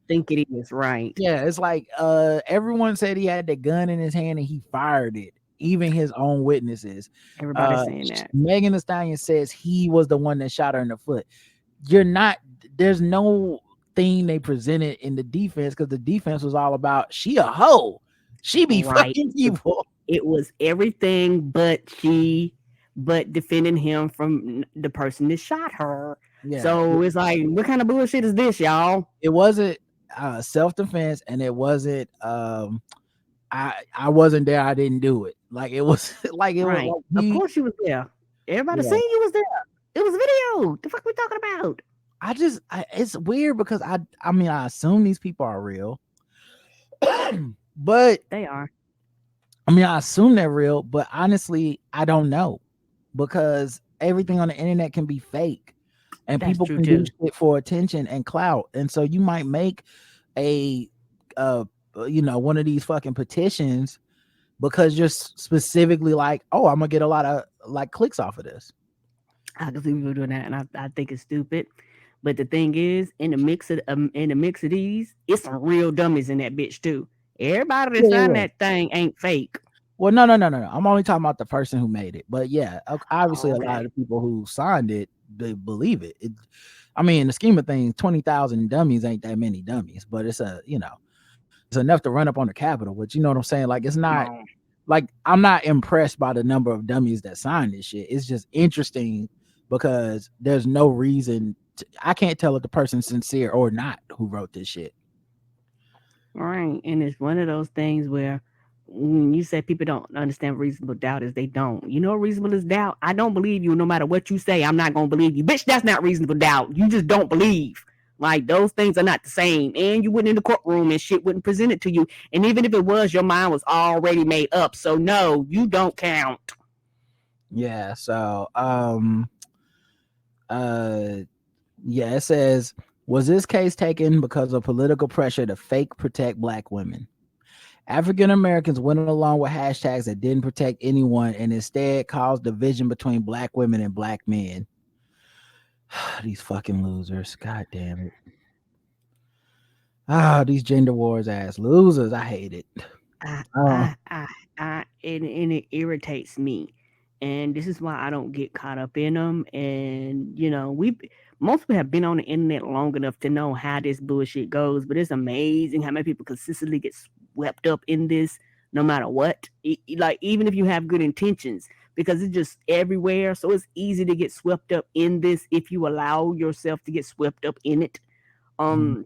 think it is, right? Yeah, it's like everyone said he had the gun in his hand and he fired it. Even his own witnesses. Everybody's saying that. Megan Thee Stallion says he was the one that shot her in the foot. There's no thing they presented in the defense, because the defense was all about she a hoe. She be fucking people. It was everything but defending him from the person that shot her. Yeah. So it's like, what kind of bullshit is this, y'all? It wasn't self-defense, and it wasn't I wasn't there, I didn't do it. Like it was like it right. was like of course you was there. Everybody seen you was there. It was video. The fuck we talking about? It's weird because I assume these people are real. But they are. I assume they're real, but honestly, I don't know, because everything on the internet can be fake, and people can do shit for attention and clout. And so you might make a one of these fucking petitions because you're specifically like, oh, I'm gonna get a lot of like clicks off of this. I can see people doing that, and I think it's stupid. But the thing is, in the mix of these, it's some real dummies in that bitch too. Everybody that signed that thing ain't fake. Well, no. I'm only talking about the person who made it. But yeah, obviously a lot of the people who signed it, they believe it. In the scheme of things, 20,000 dummies ain't that many dummies, but it's it's enough to run up on the Capitol. But you know what I'm saying? Like, it's not like I'm not impressed by the number of dummies that signed this shit. It's just interesting because there's no reason I can't tell if the person's sincere or not who wrote this shit. Right. And it's one of those things where when you say people don't understand reasonable doubt is, they don't. You know, reasonable is doubt. I don't believe you no matter what you say. I'm not gonna believe you, bitch. That's not reasonable doubt. You just don't believe. Like, those things are not the same. And you went in the courtroom and shit wouldn't present it to you. And even if it was, your mind was already made up. So no, you don't count. Yeah. So yeah, it says, was this case taken because of political pressure to fake protect black women? African Americans went along with hashtags that didn't protect anyone and instead caused division between black women and black men. These fucking losers. God damn it. These gender wars ass losers. I hate it. I, Oh, and it irritates me. And this is why I don't get caught up in them. And, you know, most people have been on the internet long enough to know how this bullshit goes. But it's amazing how many people consistently get swept up in this, no matter what. Like, even if you have good intentions, because it's just everywhere. So it's easy to get swept up in this if you allow yourself to get swept up in it. mhm.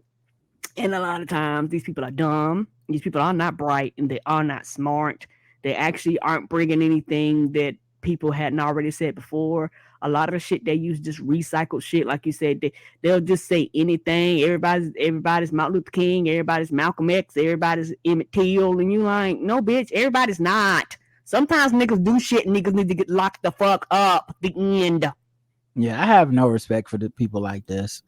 And a lot of times these people are dumb. These people are not bright and they are not smart. They actually aren't bringing anything that people hadn't already said before. A lot of the shit they use just recycled shit, like you said. They'll just say anything. Everybody's Martin Luther King. Everybody's Malcolm X. Everybody's Emmett Till, and you like, no, bitch. Everybody's not. Sometimes niggas do shit and niggas need to get locked the fuck up. The end. Yeah, I have no respect for the people like this.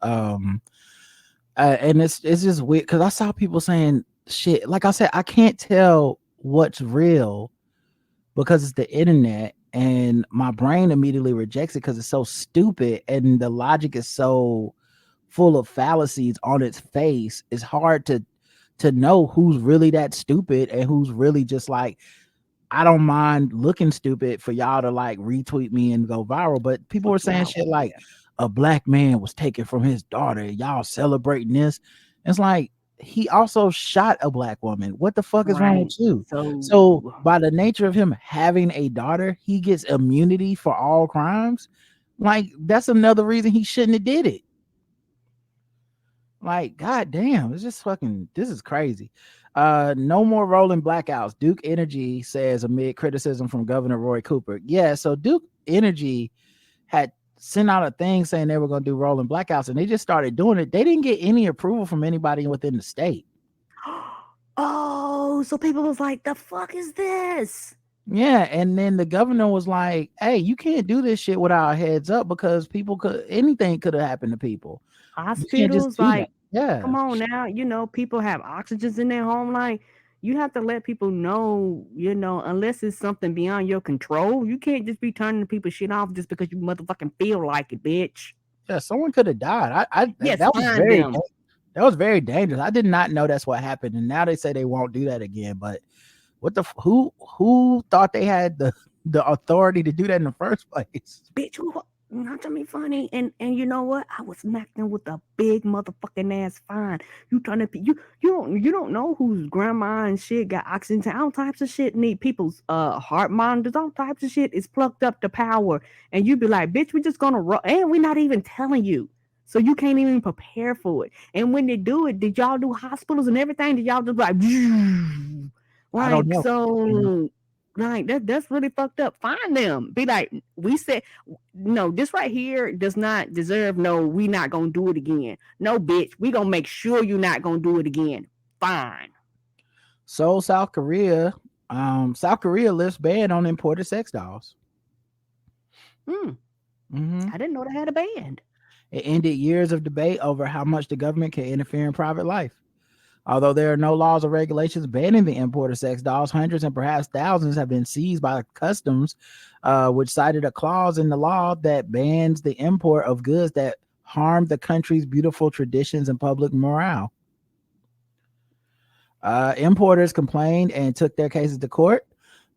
And it's just weird because I saw people saying shit. Like I said, I can't tell what's real because it's the internet, and my brain immediately rejects it because it's so stupid and the logic is so full of fallacies on its face. It's hard to know who's really that stupid and who's really just like, I don't mind looking stupid for y'all to like retweet me and go viral. But people were saying shit like, a black man was taken from his daughter. Y'all celebrating this. It's like, he also shot a black woman. What the fuck is wrong Right. with you? So So by the nature of him having a daughter, he gets immunity for all crimes. Like, that's another reason he shouldn't have did it. Like, god damn, it's just fucking, this is crazy. No more rolling blackouts. Duke Energy says amid criticism from Governor Roy Cooper. Yeah, so Duke Energy had sent out a thing saying they were going to do rolling blackouts, and they just started doing it. They didn't get any approval from anybody within the state. oh, so people was like, the fuck is this? Yeah, and then the governor was like, hey, you can't do this shit without a heads up because anything could have happened to people. You can't just Hospitals, do that. like, Yeah. come on now, you know, people have oxygens in their home. Like, you have to let people know, you know, unless it's something beyond your control, you can't just be turning people shit off just because you motherfucking feel like it, bitch. Yeah, someone could have died. Yes, That was find very them. that was very dangerous. I did not know that's what happened, and now they say they won't do that again. But what the who thought they had the authority to do that in the first place? Bitch, not to be funny. And you know what? I was smacked in with a big motherfucking ass fine. You trying to you don't know whose grandma and shit got oxygen. All types of shit need people's heart monitors. All types of shit is plugged up to power. And you be like, bitch, we just gonna run, and we're not even telling you. So you can't even prepare for it. And when they do it, did y'all do hospitals and everything? Did y'all just like I don't know. so like that's really fucked up. Find them. Be like, we said no, this right here does not deserve no, we not gonna do it again. No, bitch, we gonna make sure you're not gonna do it again. Fine. So South Korea lifts ban on imported sex dolls. I didn't know they had a band. It ended years of debate over how much the government can interfere in private life. Although there are no laws or regulations banning the import of sex dolls, hundreds and perhaps thousands have been seized by customs, which cited a clause in the law that bans the import of goods that harm the country's beautiful traditions and public morale. Importers complained and took their cases to court,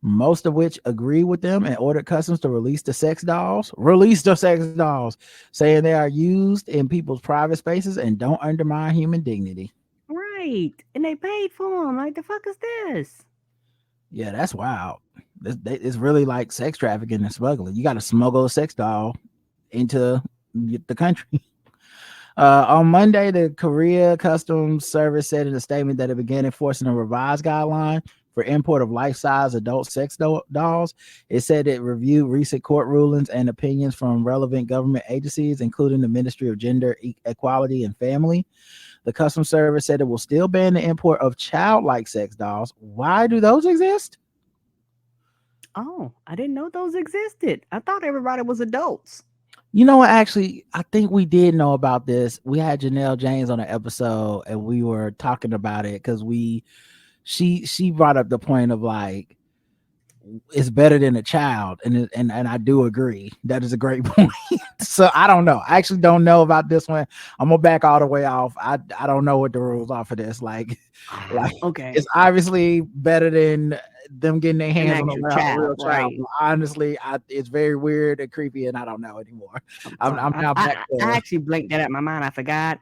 most of which agree with them and ordered customs to release the sex dolls, saying they are used in people's private spaces and don't undermine human dignity. Right. And they paid for them. Like, the fuck is this? Yeah, that's wild. It's really like sex trafficking and smuggling. You got to smuggle a sex doll into the country. On Monday, the Korea Customs Service said in a statement that it began enforcing a revised guideline for import of life-size adult sex dolls. It said it reviewed recent court rulings and opinions from relevant government agencies, including the Ministry of Gender Equality and Family. The Customs Service said it will still ban the import of childlike sex dolls. Why do those exist? Oh, I didn't know those existed. I thought everybody was adults. You know what? Actually, I think we did know about this. We had Janelle James on an episode, and we were talking about it because she brought up the point of like it's better than a child, and I do agree. That is a great point. So I don't know. I actually don't know about this one. I'm gonna back all the way off. I don't know what the rules are for this. Like okay, it's obviously better than them getting their hands on a real child. Right. Honestly, it's very weird and creepy, and I don't know anymore. I'm now back. I actually blanked that out of my mind. I forgot.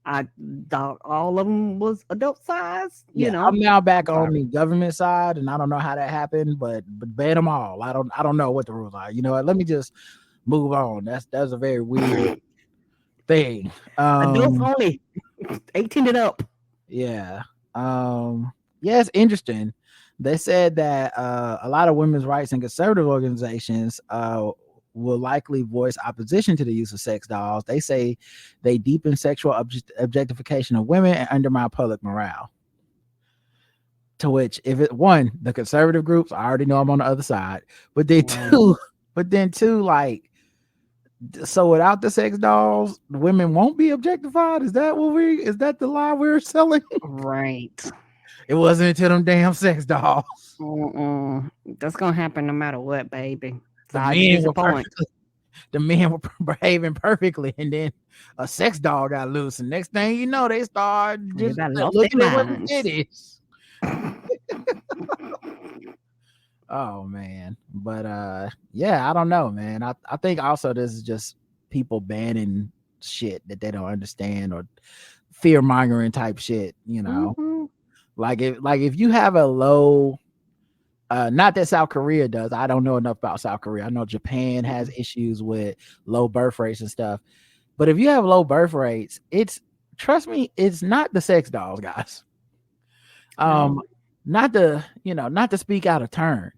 I thought all of them was adult size. You know, I'm now back on the government side, and I don't know how that happened, but ban them all. I don't know what the rules are. You know what? Let me just move on. That's a very weird thing. Adults only, 18 and up. Yeah. Yeah, it's interesting. They said that a lot of women's rights and conservative organizations will likely voice opposition to the use of sex dolls. They say they deepen sexual objectification of women and undermine public morale. To which, the conservative groups, I already know I'm on the other side, but then two, like, so without the sex dolls, women won't be objectified. Is that the lie we're selling? Right. It wasn't until them damn sex dolls. That's gonna happen no matter what, baby. The men were behaving perfectly, and then a sex doll got loose, and next thing you know, they start just looking at women's titties. Oh man, but yeah, I don't know, man. I think also this is just people banning shit that they don't understand or fear mongering type shit, you know. Like if you have a low, not that South Korea does. I don't know enough about South Korea. I know Japan has issues with low birth rates and stuff. But if you have low birth rates, trust me, it's not the sex dolls, guys. Not to speak out of turn,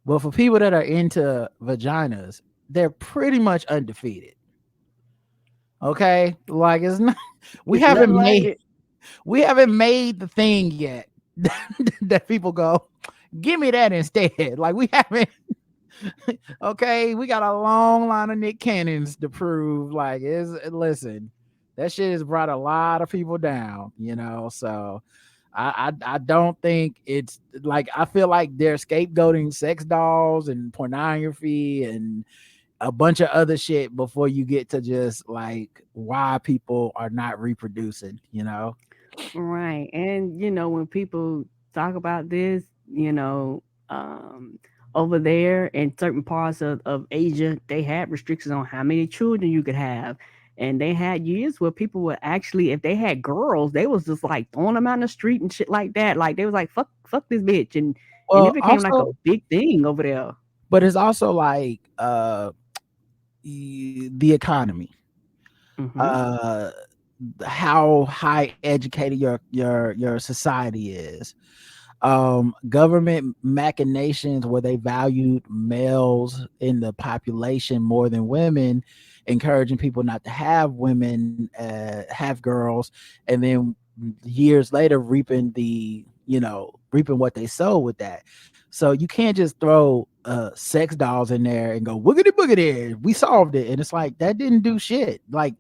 but for people that are into vaginas, they're pretty much undefeated. Okay, like it's not. We haven't made the thing yet that people go, give me that instead. Like we haven't. Okay, we got a long line of Nick Cannons to prove. Like, listen, that shit has brought a lot of people down, you know. So I don't think it's like, I feel like they're scapegoating sex dolls and pornography and a bunch of other shit before you get to just like why people are not reproducing, you know. Right. And you know, when people talk about this, you know, over there in certain parts of Asia, they had restrictions on how many children you could have. And they had years where people were actually, if they had girls, they was just like throwing them out in the street and shit like that. Like they was like, fuck this bitch. And it became like a big thing over there. But it's also like the economy. How high educated your society is. Government machinations where they valued males in the population more than women, encouraging people not to have women, have girls, and then years later reaping what they sow with that. So you can't just throw sex dolls in there and go woogity boogity, we solved it, and it's like that didn't do shit. Like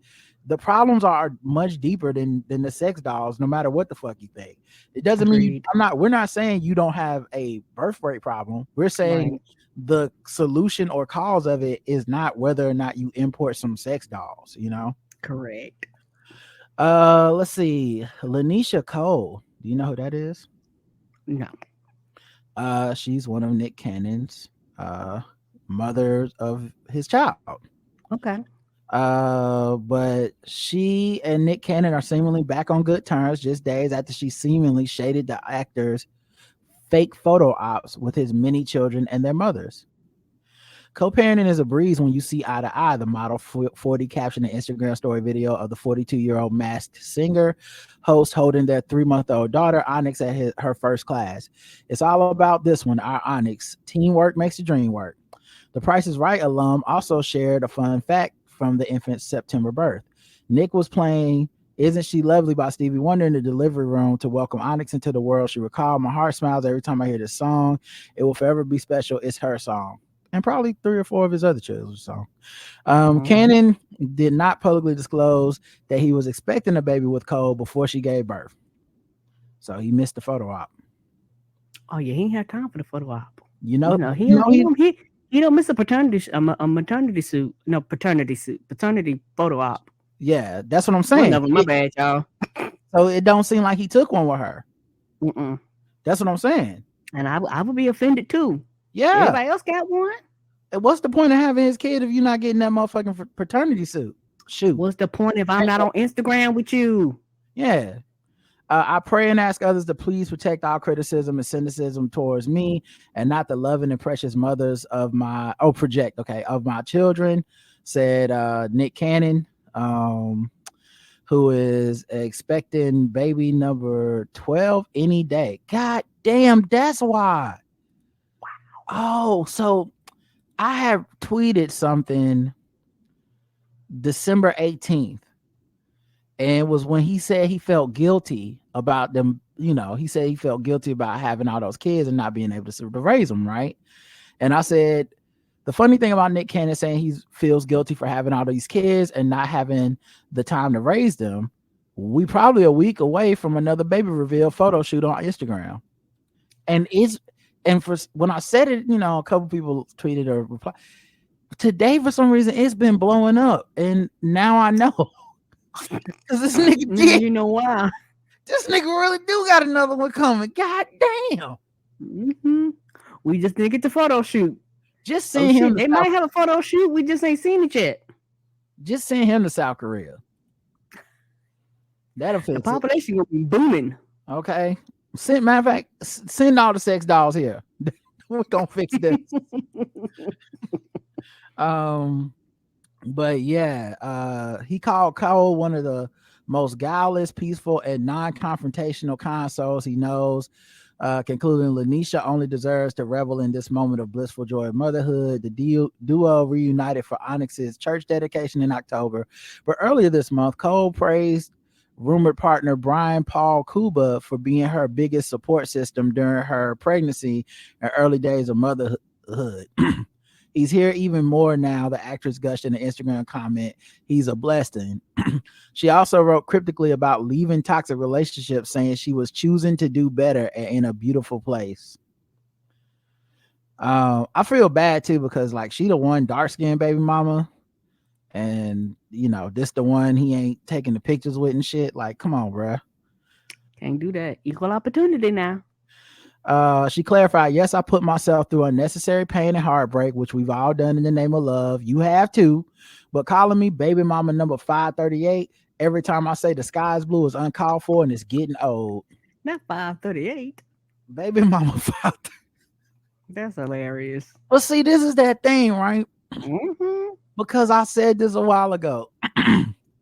the problems are much deeper than the sex dolls, no matter what the fuck you think. It doesn't mean we're not saying you don't have a birth rate problem. We're saying the solution or cause of it is not whether or not you import some sex dolls, you know? Correct. Let's see. LaNisha Cole. Do you know who that is? No. She's one of Nick Cannon's mothers of his child. Okay. But she and Nick Cannon are seemingly back on good terms just days after she seemingly shaded the actor's fake photo ops with his many children and their mothers. Co-parenting is a breeze when you see eye to eye. The model 40 captioned an Instagram story video of the 42-year-old masked singer host holding their 3-month-old daughter Onyx at her first class. It's all about this one, our Onyx. Teamwork makes the dream work. The Price is Right alum also shared a fun fact from the infant's September birth. Nick was playing Isn't She Lovely by Stevie Wonder in the delivery room to welcome Onyx into the world. She recalled, my heart smiles every time I hear this song. It will forever be special. It's her song. And probably 3 or 4 of his other children's songs. Cannon did not publicly disclose that he was expecting a baby with Cole before she gave birth. So he missed the photo op. Oh yeah, he ain't have time for the photo op. He don't miss a paternity photo op. Yeah, that's what I'm saying. My bad, y'all. So it don't seem like he took one with her. Mm-mm. That's what I'm saying. And I would be offended too. Yeah. Everybody else got one. And what's the point of having his kid if you're not getting that motherfucking paternity suit? Shoot. What's the point if I'm not on Instagram with you? Yeah. I pray and ask others to please protect all criticism and cynicism towards me and not the loving and precious mothers of my children, said Nick Cannon, who is expecting baby number 12 any day. God damn, that's why. Wow. Oh, so I have tweeted something December 18th. And it was when he said he felt guilty about them. He said he felt guilty about having all those kids and not being able to raise them, right? And I said, the funny thing about Nick Cannon saying he feels guilty for having all these kids and not having the time to raise them, we probably a week away from another baby reveal photo shoot on Instagram. And when I said it, a couple people tweeted or replied. Today, for some reason, it's been blowing up. And now I know. Because this nigga did. You know why? This nigga really do got another one coming. God damn. Mm-hmm. We just didn't get the photo shoot. Just send him. They might have a photo shoot. We just ain't seen it yet. Just send him to South Korea. That'll fix the population will be booming. Okay. Matter of fact, send all the sex dolls here. We're gonna fix this. But yeah, he called Cole one of the most guileless, peaceful, and non-confrontational kind souls he knows, concluding LaNisha only deserves to revel in this moment of blissful joy of motherhood. The duo reunited for Onyx's church dedication in October, but earlier this month, Cole praised rumored partner Brian Paul Kuba for being her biggest support system during her pregnancy and early days of motherhood. He's here even more now, the actress gushed in an Instagram comment. He's a blessing. She also wrote cryptically about leaving toxic relationships, saying she was choosing to do better and in a beautiful place. I feel bad too, because she the one dark-skinned baby mama, and this the one he ain't taking the pictures with and shit. Come on, bruh. Can't do that. Equal opportunity now. She clarified, yes, I put myself through unnecessary pain and heartbreak, which we've all done in the name of love. You have too. But calling me baby mama number 538 every time I say the sky is blue is uncalled for and it's getting old. Not 538. Baby mama 538. That's hilarious. Well, see, this is that thing, right? Mm-hmm. Because I said this a while ago.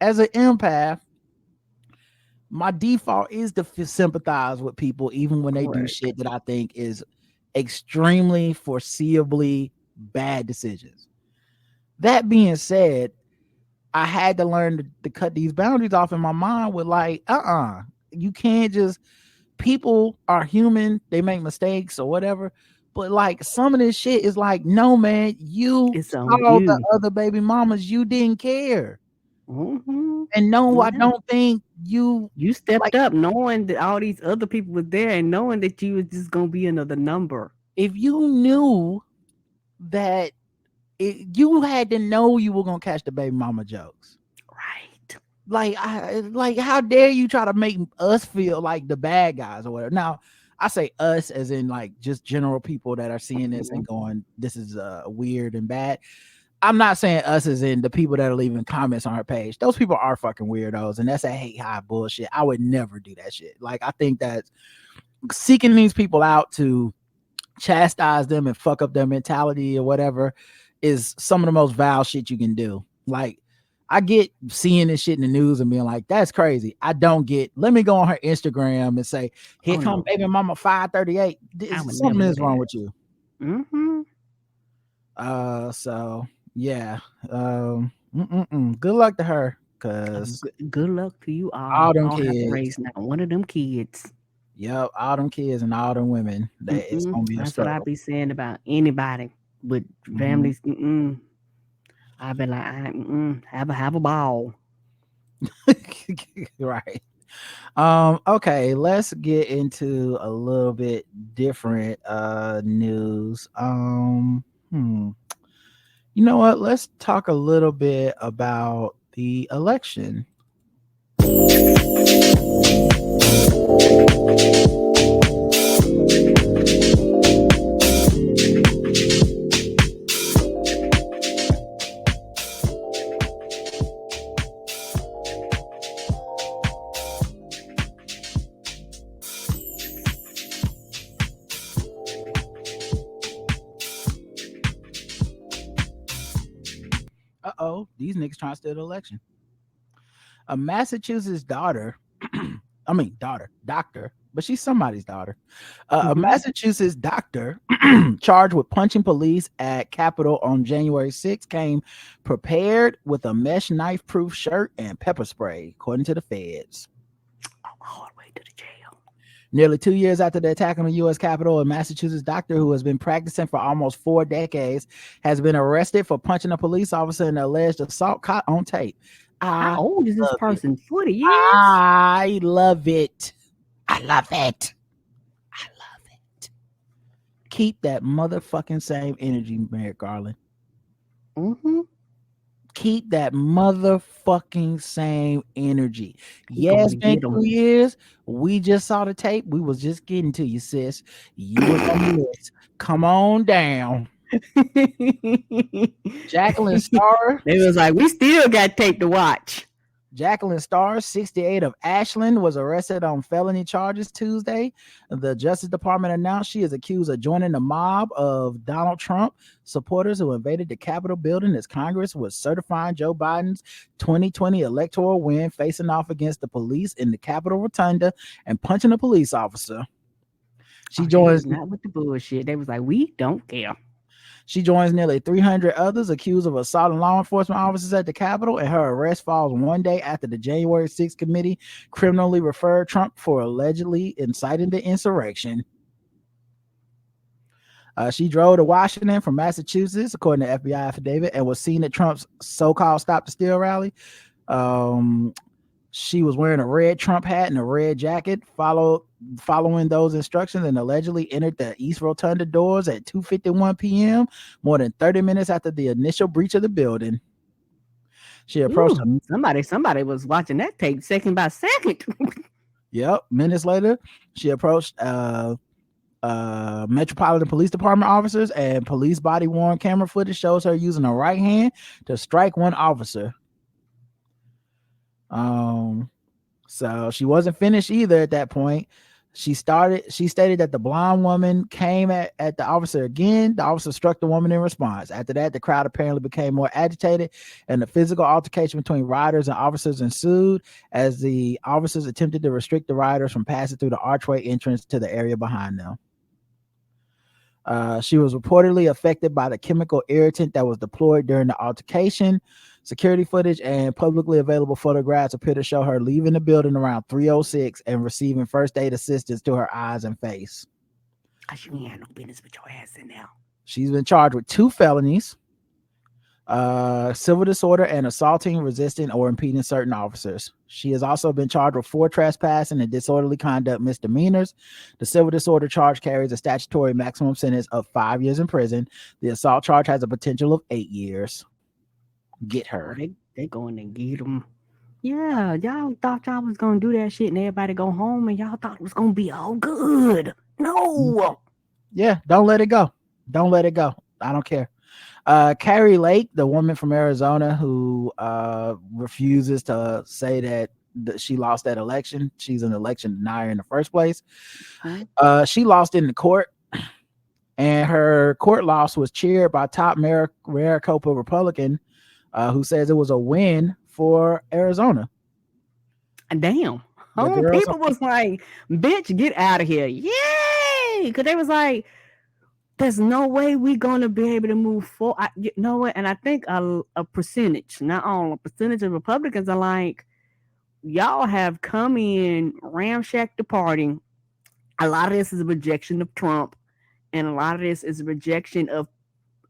As an empath, my default is to sympathize with people, even when they do shit that I think is extremely foreseeably bad decisions. That being said, I had to learn to cut these boundaries off in my mind with you can't just, people are human, they make mistakes or whatever, but some of this shit is no, man, all the other baby mamas, you didn't care. Mm-hmm. And no, I don't think you stepped up knowing that all these other people were there and knowing that you was just gonna be another number. If you knew that you had to know you were gonna catch the baby mama jokes, right? How dare you try to make us feel like the bad guys or whatever. Now I say us as in just general people that are seeing this and going, this is weird and bad. I'm not saying us as in the people that are leaving comments on her page. Those people are fucking weirdos, and that's a hate hive bullshit. I would never do that shit. I think that seeking these people out to chastise them and fuck up their mentality or whatever is some of the most vile shit you can do. Like, I get seeing this shit in the news and being like, that's crazy. I don't get, let me go on her Instagram and say, here come baby mama 538. Something is wrong with you. So yeah. Good luck to her, cause good luck to you all. All them I'll kids. have to raise not one of them kids. Yep, all them kids and all them women. It's gonna be a That's struggle. what I be saying about anybody with families. I be like, have a ball. Right. Okay, let's get into a little bit different news. You know what? Let's talk a little bit about the election. These niggas trying to steal the election. A Massachusetts doctor, but she's somebody's daughter. A Massachusetts doctor charged with punching police at Capitol on January 6th came prepared with a mesh knife-proof shirt and pepper spray, according to the feds. All the way to the jail. Nearly 2 years after the attack on the U.S. Capitol, a Massachusetts doctor who has been practicing for almost 4 decades has been arrested for punching a police officer in an alleged assault caught on tape. How old is this person? 40 years? I love it. I love it. Keep that motherfucking same energy, Merrick Garland. Keep that motherfucking same energy. Yes, it's been 2 years. We just saw the tape. We was just getting to you, sis. You was on the list. Come on down. Jacqueline Starr. They was like, we still got tape to watch. Jacqueline Starr, 68 of Ashland, was arrested on felony charges Tuesday. The Justice Department announced she is accused of joining the mob of Donald Trump supporters who invaded the Capitol building as Congress was certifying Joe Biden's 2020 electoral win, facing off against the police in the Capitol Rotunda and punching a police officer. She joins not with the bullshit. They was like, we don't care. She joins nearly 300 others accused of assaulting law enforcement officers at the Capitol, and her arrest falls 1 day after the January 6th committee criminally referred Trump for allegedly inciting the insurrection. She drove to Washington from Massachusetts, according to FBI affidavit, and was seen at Trump's so-called Stop the Steal rally. She was wearing a red Trump hat and a red jacket, following those instructions, and allegedly entered the East Rotunda doors at 2:51 p.m., more than 30 minutes after the initial breach of the building. She approached somebody was watching that tape second by second. Yep. Minutes later, she approached Metropolitan Police Department officers, and police body worn camera footage shows her using her right hand to strike one officer. So she wasn't finished either at that point. She stated that the blonde woman came at the officer again. The officer struck the woman in response. After that, the crowd apparently became more agitated, and the physical altercation between riders and officers ensued as the officers attempted to restrict the riders from passing through the archway entrance to the area behind them. She was reportedly affected by the chemical irritant that was deployed during the altercation. Security footage and publicly available photographs appear to show her leaving the building around 3:06 and receiving first aid assistance to her eyes and face. Cause you ain't had no business with your ass in there. She's been charged with 2 felonies, civil disorder and assaulting, resisting, or impeding certain officers. She has also been charged with 4 trespassing and disorderly conduct misdemeanors. The civil disorder charge carries a statutory maximum sentence of 5 years in prison. The assault charge has a potential of 8 years. Get her. They going to get them. Yeah, y'all thought y'all was gonna do that shit and everybody go home, and y'all thought it was gonna be all good. No. Yeah, don't let it go. Don't let it go. I don't care. Carrie Lake, the woman from Arizona who refuses to say that she lost that election. She's an election denier in the first place. She lost in the court. And her court loss was cheered by top Maricopa Republican who says it was a win for Arizona. Damn. People was like, bitch, get out of here. Yay! Because they was like, there's no way we're going to be able to move forward. You know what? And I think a percentage, not all, a percentage of Republicans are like, y'all have come in, ramshacked the party. A lot of this is a rejection of Trump. And a lot of this is a rejection of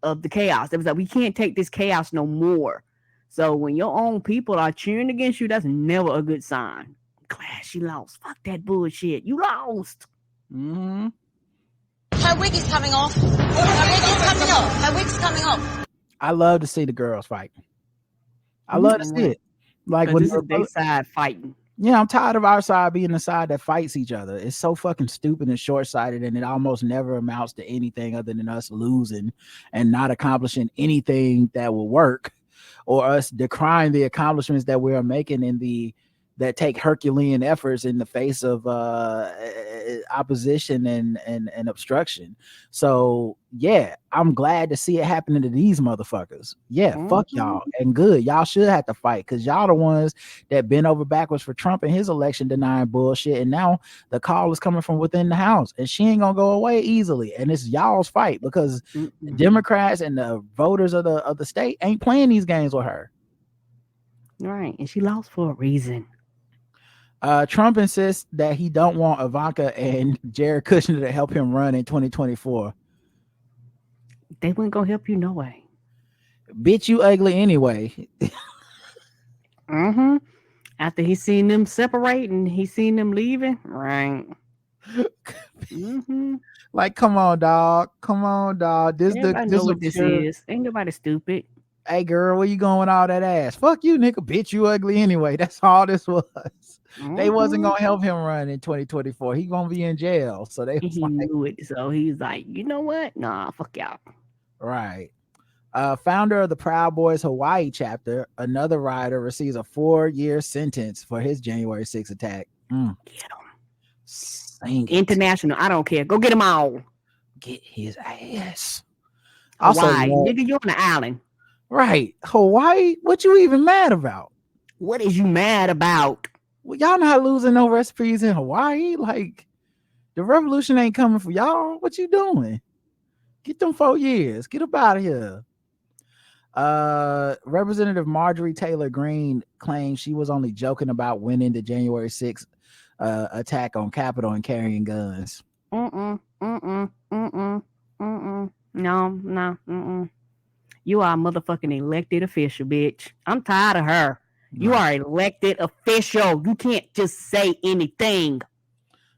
the chaos. It was like, we can't take this chaos no more. So when your own people are cheering against you, that's never a good sign. Glad she lost. Fuck that bullshit. You lost. Mm-hmm. Her wig is coming off. Her wig is coming off. Her wig's coming off. I love to see the girls fight. I love to see it. Like when this is their side fighting. Yeah, I'm tired of our side being the side that fights each other. It's so fucking stupid and short-sighted, and it almost never amounts to anything other than us losing and not accomplishing anything that will work, or us decrying the accomplishments that we are making that take Herculean efforts in the face of opposition and obstruction. So yeah, I'm glad to see it happening to these motherfuckers. Yeah, fuck y'all, and good. Y'all should have to fight because y'all the ones that bent over backwards for Trump and his election denying bullshit, and now the call is coming from within the house, and she ain't gonna go away easily. And it's y'all's fight because the Democrats and the voters of the state ain't playing these games with her. Right, and she lost for a reason. Trump insists that he don't want Ivanka and Jared Kushner to help him run in 2024. They weren't gonna help you no way. Bitch, you ugly anyway. After he seen them separate and he seen them leaving, right? Like, come on, dog. This know what this is. Ain't nobody stupid. Hey, girl, where you going with all that ass? Fuck you, nigga. Bitch, you ugly anyway. That's all this was. They wasn't gonna help him run in 2024. He gonna be in jail. So he knew it. So he's like, you know what? Nah, fuck y'all. Right. Founder of the Proud Boys Hawaii chapter, another rider, receives a 4-year sentence for his January 6th attack. Get him. International. I don't care. Go get them all. Get his ass. Hawaii, nigga, you're on the island. Right. Hawaii? What you even mad about? What is you mad about? Well, y'all not losing no recipes in Hawaii. Like, the revolution ain't coming for y'all. What you doing? Get them 4 years. Get up out of here. Representative Marjorie Taylor Greene claims she was only joking about winning the January 6th attack on Capitol and carrying guns. No. You are a motherfucking elected official, bitch. I'm tired of her. You are an elected official. You can't just say anything.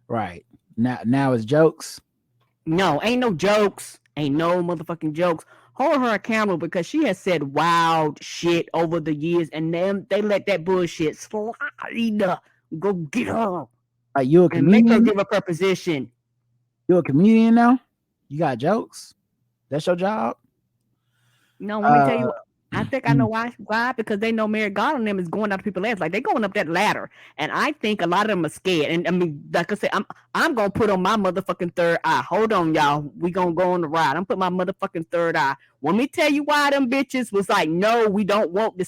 Right. Now it's jokes. No, ain't no jokes. Ain't no motherfucking jokes. Hold her accountable because she has said wild shit over the years, and then they let that bullshit slide. Go get her. Are you a comedian? And make her give up her position. You a comedian now? You got jokes? That's your job? No, let me tell you what. I think I know why. Why? Because they know Merrick Garland and them is going up people's ass. Like, they going up that ladder. And I think a lot of them are scared. And I mean, like I said, I'm going to put on my motherfucking third eye. Hold on, y'all. We going to go on the ride. I'm putting my motherfucking third eye. Let me tell you why them bitches was like, no, we don't want the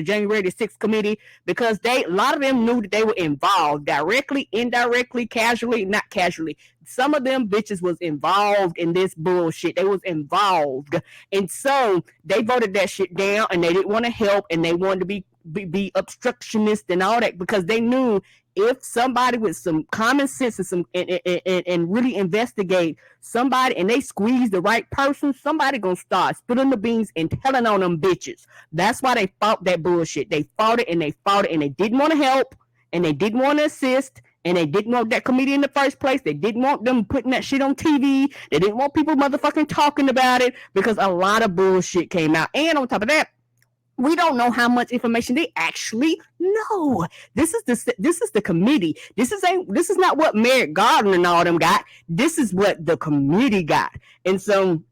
January 6th committee, because a lot of them knew that they were involved directly, indirectly, casually, not casually. Some of them bitches was involved in this bullshit. They was involved. And so they voted that shit down, and they didn't want to help, and they wanted to be obstructionist and all that, because they knew if somebody with some common sense and some and really investigate somebody, and they squeeze the right person, somebody gonna start spilling the beans and telling on them bitches. That's why they fought that bullshit. They fought it and they didn't want to help, and they didn't want to assist, and they didn't want that committee in the first place. They didn't want them putting that shit on TV. They didn't want people motherfucking talking about it, because a lot of bullshit came out. And on top of that, we don't know how much information they actually know. This is the committee. This is not what Merrick Garland and all them got. This is what the committee got. And so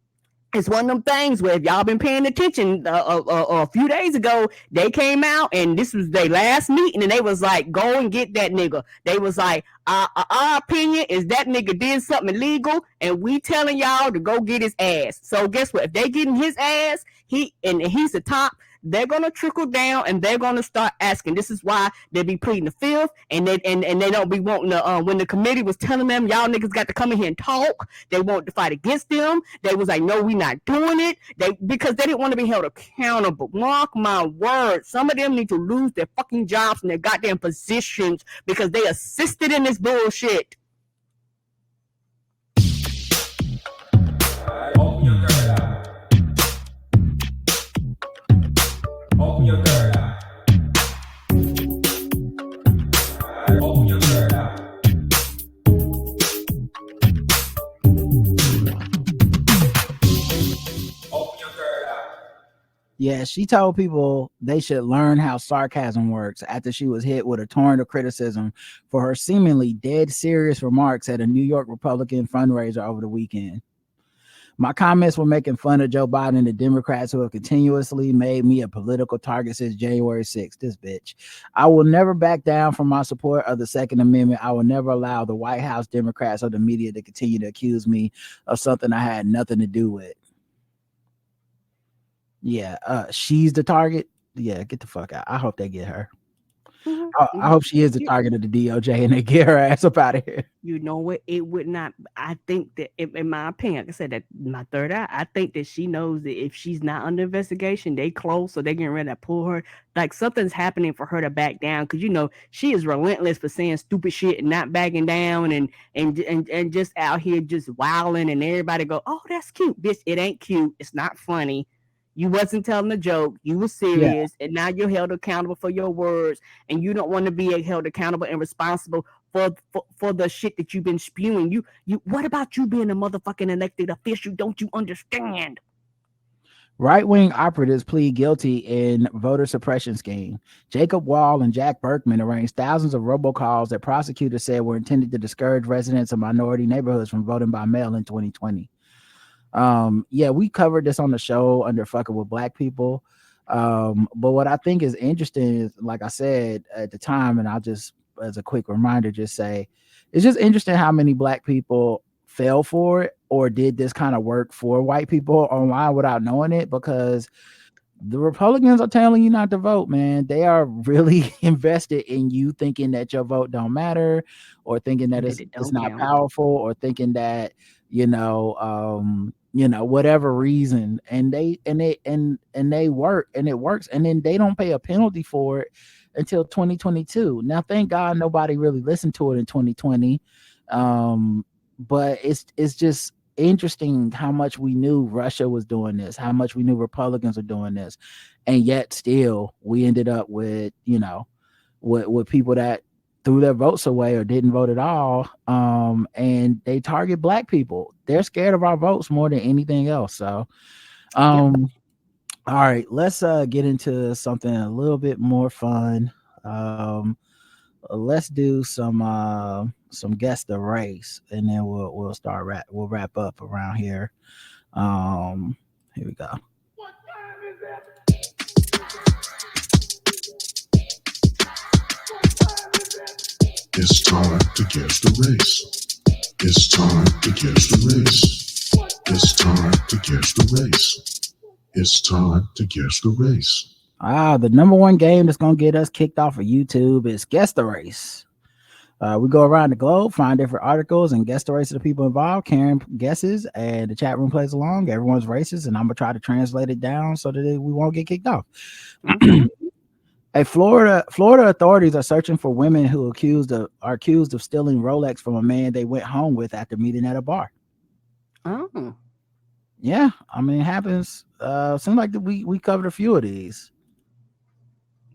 It's one of them things where if y'all been paying attention, a few days ago, they came out and this was their last meeting and they was like, go and get that nigga. They was like, our opinion is that nigga did something illegal and we telling y'all to go get his ass. So guess what? If they getting his ass, he's the top, they're gonna trickle down and they're gonna start asking. This is why they be pleading the fifth and they don't be wanting to. When the committee was telling them y'all niggas got to come in here and talk, they wanted to fight against them. They was like, no, we not doing it. Because they didn't want to be held accountable. Mark my words, some of them need to lose their fucking jobs and their goddamn positions because they assisted in this bullshit. Open your third eye. Open your third eye. Open your third eye. Open your third eye. Yeah, she told people they should learn how sarcasm works after she was hit with a torrent of criticism for her seemingly dead serious remarks at a New York Republican fundraiser over the weekend. My comments were making fun of Joe Biden and the Democrats who have continuously made me a political target since January 6th. This bitch. I will never back down from my support of the Second Amendment. I will never allow the White House, Democrats, or the media to continue to accuse me of something I had nothing to do with. Yeah, she's the target. Yeah, get the fuck out. I hope they get her. I hope she is the target of the DOJ and they get her ass up out of here. You know what? It would not. I think that, in my opinion, like I said, that my third eye, I think that she knows that if she's not under investigation, they close, so they're getting ready to pull her. Like something's happening for her to back down because she is relentless for saying stupid shit and not backing down and just out here just wilding and everybody go, oh, that's cute, bitch. It ain't cute. It's not funny. You wasn't telling a joke. You were serious, and now you're held accountable for your words, and you don't want to be held accountable and responsible for the shit that you've been spewing. You. What about you being a motherfucking elected official? Don't you understand? Right-wing operatives plead guilty in voter suppression scheme. Jacob Wall and Jack Berkman arranged thousands of robocalls that prosecutors said were intended to discourage residents of minority neighborhoods from voting by mail in 2020. Yeah, we covered this on the show under Fucking with Black People. But what I think is interesting is, like I said at the time, and I'll just, as a quick reminder, just say, it's just interesting how many Black people fell for it or did this kind of work for white people online without knowing it, because the Republicans are telling you not to vote, man. They are really invested in you thinking that your vote don't matter, or thinking that it's not powerful, or thinking that, whatever reason, and they work, and it works, and then they don't pay a penalty for it until 2022. Now, thank God nobody really listened to it in 2020. But it's just interesting how much we knew Russia was doing this, how much we knew Republicans were doing this, and yet still we ended up with with people that threw their votes away or didn't vote at all. And they target Black people. They're scared of our votes more than anything else. So all right, let's get into something a little bit more fun. Let's do some guess the race, and then we'll wrap up around here. Here we go. What time is it? It's time to guess the race. It's time to guess the race. It's time to guess the race. It's time to guess the race. The number one game that's gonna get us kicked off of YouTube is Guess the Race. We go around the globe, find different articles, and guess the race of the people involved. Karen guesses, and the chat room plays along. Everyone's racist, and I'm gonna try to translate it down so that we won't get kicked off. Florida authorities are searching for women who are accused of stealing Rolex from a man they went home with after meeting at a bar. Oh, yeah, I mean, it happens. Seems like we covered a few of these.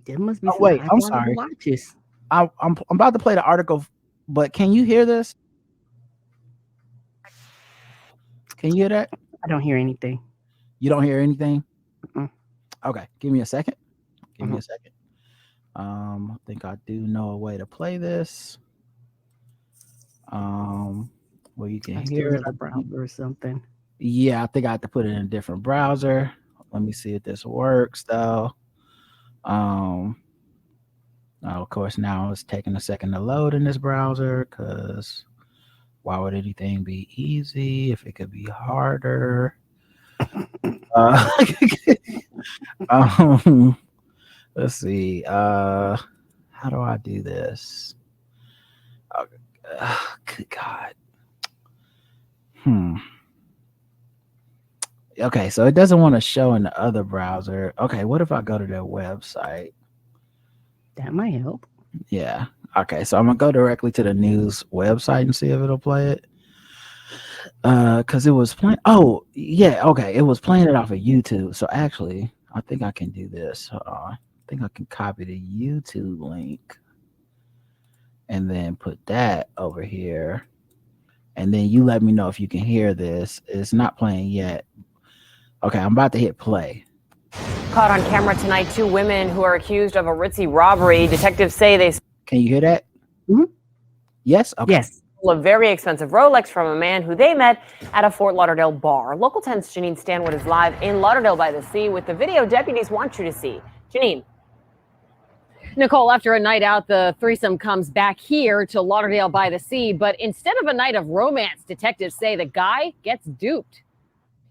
there must be. Oh, wait, I'm sorry. Watches. I'm about to play the article, but can you hear this? Can you hear that? I don't hear anything. You don't hear anything? Mm-mm. Okay, give me a second. Give me a second. I think I do know a way to play this. Where you can hear it or something. Yeah, I think I have to put it in a different browser. Let me see if this works though. Of course, now it's taking a second to load in this browser because why would anything be easy if it could be harder? Let's see. How do I do this? Good God. Okay, so it doesn't want to show in the other browser. Okay, what if I go to their website? That might help. Yeah. Okay, so I'm gonna go directly to the news website and see if it'll play it. Because it was playing. Oh, yeah. Okay, it was playing it off of YouTube. So actually, I think I can do this. I think I can copy the YouTube link and then put that over here. And then you let me know if you can hear this. It's not playing yet. Okay, I'm about to hit play. Caught on camera tonight, 2 women who are accused of a ritzy robbery. Detectives say they Can you hear that? Mhm. Yes? Okay. Yes. stole a very expensive Rolex from a man who they met at a Fort Lauderdale bar. Local 10's Janine Stanwood is live in Lauderdale by the Sea with the video deputies want you to see. Janine. Nicole, after a night out, the threesome comes back here to Lauderdale by the Sea. But instead of a night of romance, detectives say the guy gets duped.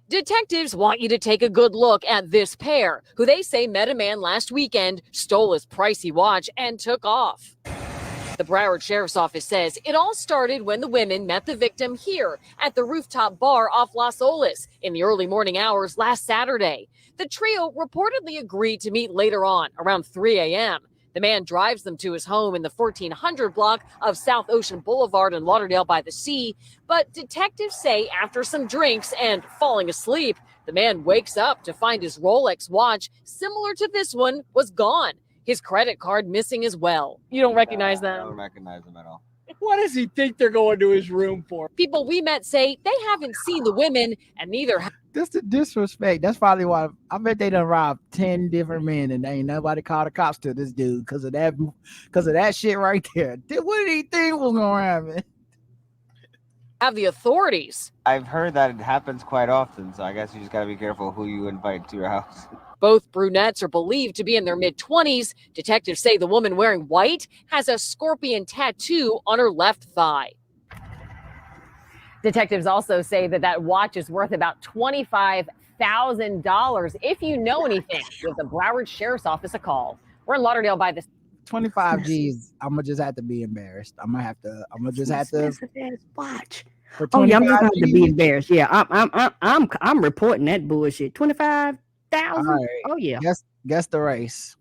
Detectives want you to take a good look at this pair, who they say met a man last weekend, stole his pricey watch, and took off. The Broward Sheriff's Office says it all started when the women met the victim here at the rooftop bar off Las Olas in the early morning hours last Saturday. The trio reportedly agreed to meet later on, around 3 a.m. The man drives them to his home in the 1400 block of South Ocean Boulevard in Lauderdale by the Sea. But detectives say after some drinks and falling asleep, the man wakes up to find his Rolex watch, similar to this one, was gone. His credit card missing as well. You don't recognize that? I don't recognize him at all. What does he think they're going to his room for? People we met say they haven't seen the women, and neither have. That's the disrespect. That's probably why I bet they done robbed 10 different men and ain't nobody called the cops to this dude because of that shit right there. What did he think was gonna happen? Have the authorities. I've heard that it happens quite often, so I guess you just gotta be careful who you invite to your house. Both brunettes are believed to be in their mid-20s. Detectives say the woman wearing white has a scorpion tattoo on her left thigh. Detectives also say that watch is worth about $25,000. If you know anything, give the Broward Sheriff's Office a call. We're in Lauderdale by the 25 G's. I'm gonna just have to be embarrassed. I'm gonna just have to watch. for Oh yeah, I'm just 25 going to be embarrassed. Yeah, I'm reporting that bullshit. 25,000. All right. Oh yeah. Guess the race.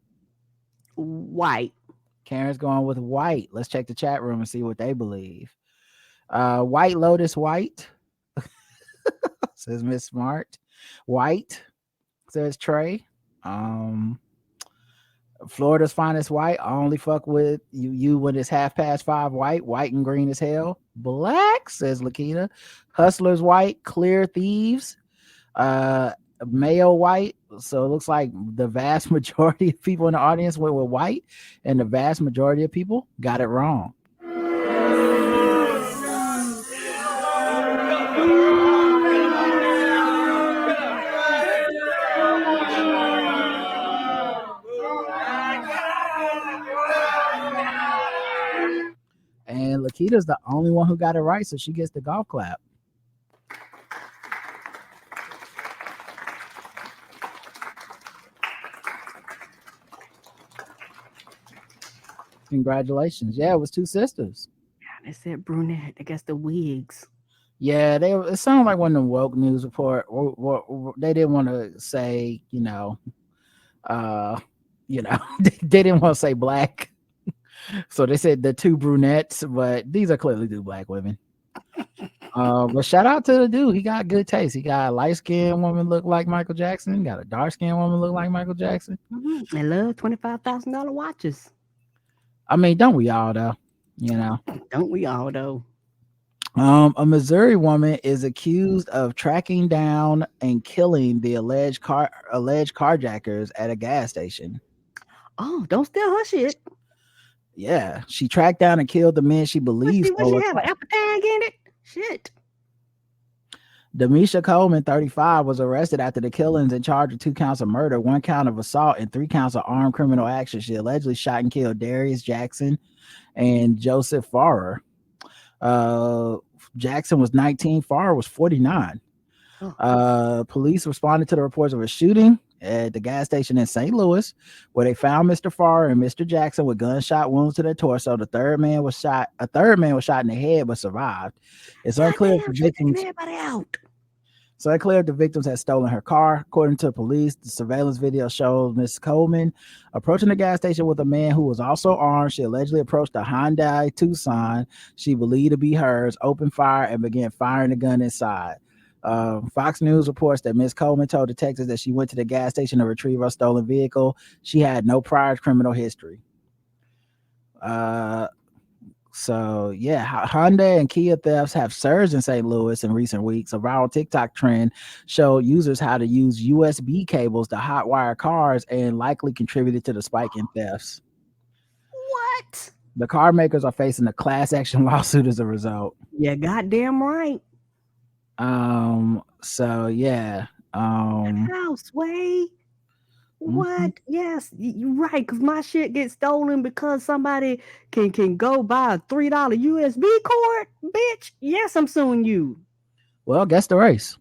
White. Karen's going with white. Let's check the chat room and see what they believe. White Lotus white says Miss Smart. White says Trey. Florida's finest white. I only fuck with you when it's 5:30 white. White and green as hell. Black says Lakita. Hustlers white. Clear thieves. Mayo white. So it looks like the vast majority of people in the audience went with white, and the vast majority of people got it wrong. And Lakita's the only one who got it right, so she gets the golf clap. Congratulations. Yeah, it was two sisters. They said brunette. I guess the wigs. Yeah, it sounded like one of them woke news report. They didn't want to say, they didn't want to say black. So they said the two brunettes, but these are clearly two black women. But shout out to the dude. He got good taste. He got a light-skinned woman look like Michael Jackson. Got a dark-skinned woman look like Michael Jackson. They love $25,000 watches. I mean, don't we all though? Don't we all though? A Missouri woman is accused of tracking down and killing the alleged carjackers at a gas station. Oh, don't steal her shit. Yeah, she tracked down and killed the men she believes. What she have an apple tag in it? Shit. LaNisha Cole, 35, was arrested after the killings and charged with 2 counts of murder, 1 count of assault, and 3 counts of armed criminal action. She allegedly shot and killed Darius Jackson and Joseph Farrer. Jackson was 19, Farrer was 49. Police responded to the reports of a shooting at the gas station in St. Louis, where they found Mr. Farrer and Mr. Jackson with gunshot wounds to their torso. A third man was shot in the head but survived. It's unclear if the victims. So it cleared the victims had stolen her car. According to police, the surveillance video shows Miss Coleman approaching the gas station with a man who was also armed. She allegedly approached a Hyundai Tucson she believed to be hers, opened fire, and began firing the gun inside. Fox News reports that Miss Coleman told detectives that she went to the gas station to retrieve her stolen vehicle. She had no prior criminal history. So yeah, Hyundai and Kia thefts have surged in St. Louis in recent weeks. A viral TikTok trend showed users how to use USB cables to hotwire cars and likely contributed to the spike in thefts. What? The car makers are facing a class action lawsuit as a result. Yeah, goddamn right. So yeah. House way. What? Yes, you're right. Because my shit gets stolen because somebody can go buy a $3 USB cord, bitch. Yes, I'm suing you. Well, guess the race.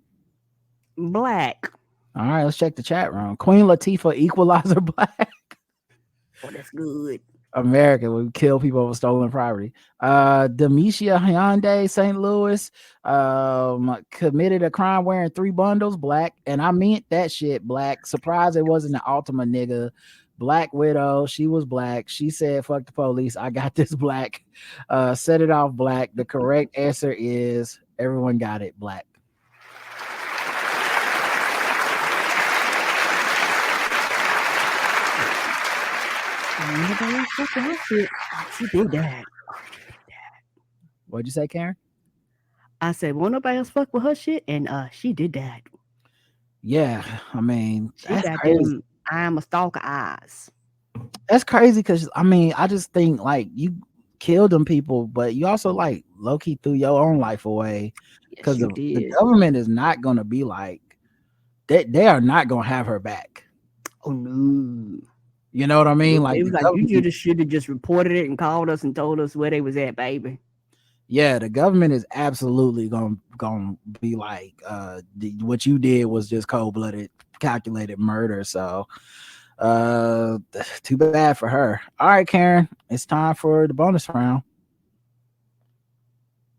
Black. All right, let's check the chat room. Queen Latifah, equalizer black. Oh, that's good. American, we kill people over stolen property. Demisha Hyundai, St. Louis, committed a crime wearing 3 bundles, black, and I meant that shit, black. Surprised it wasn't an Ultima nigga. Black widow, she was black. She said, "Fuck the police, I got this," black. Set it off, black. The correct answer is everyone got it, black. She did that. What'd you say, Karen? I said, won't nobody else fuck with her shit, and she did that. Yeah, I mean, She that's got crazy. them I'm a stalker eyes. That's crazy because I mean, I just think like you killed them people, but you also like low key threw your own life away because the government is not going to be like they are not going to have her back. Oh no. You know what I mean? Like, it was like you should have just reported it and called us and told us where they was at, baby. Yeah, the government is absolutely gonna be like, what you did was just cold-blooded, calculated murder. So, too bad for her. All right, Karen, it's time for the bonus round.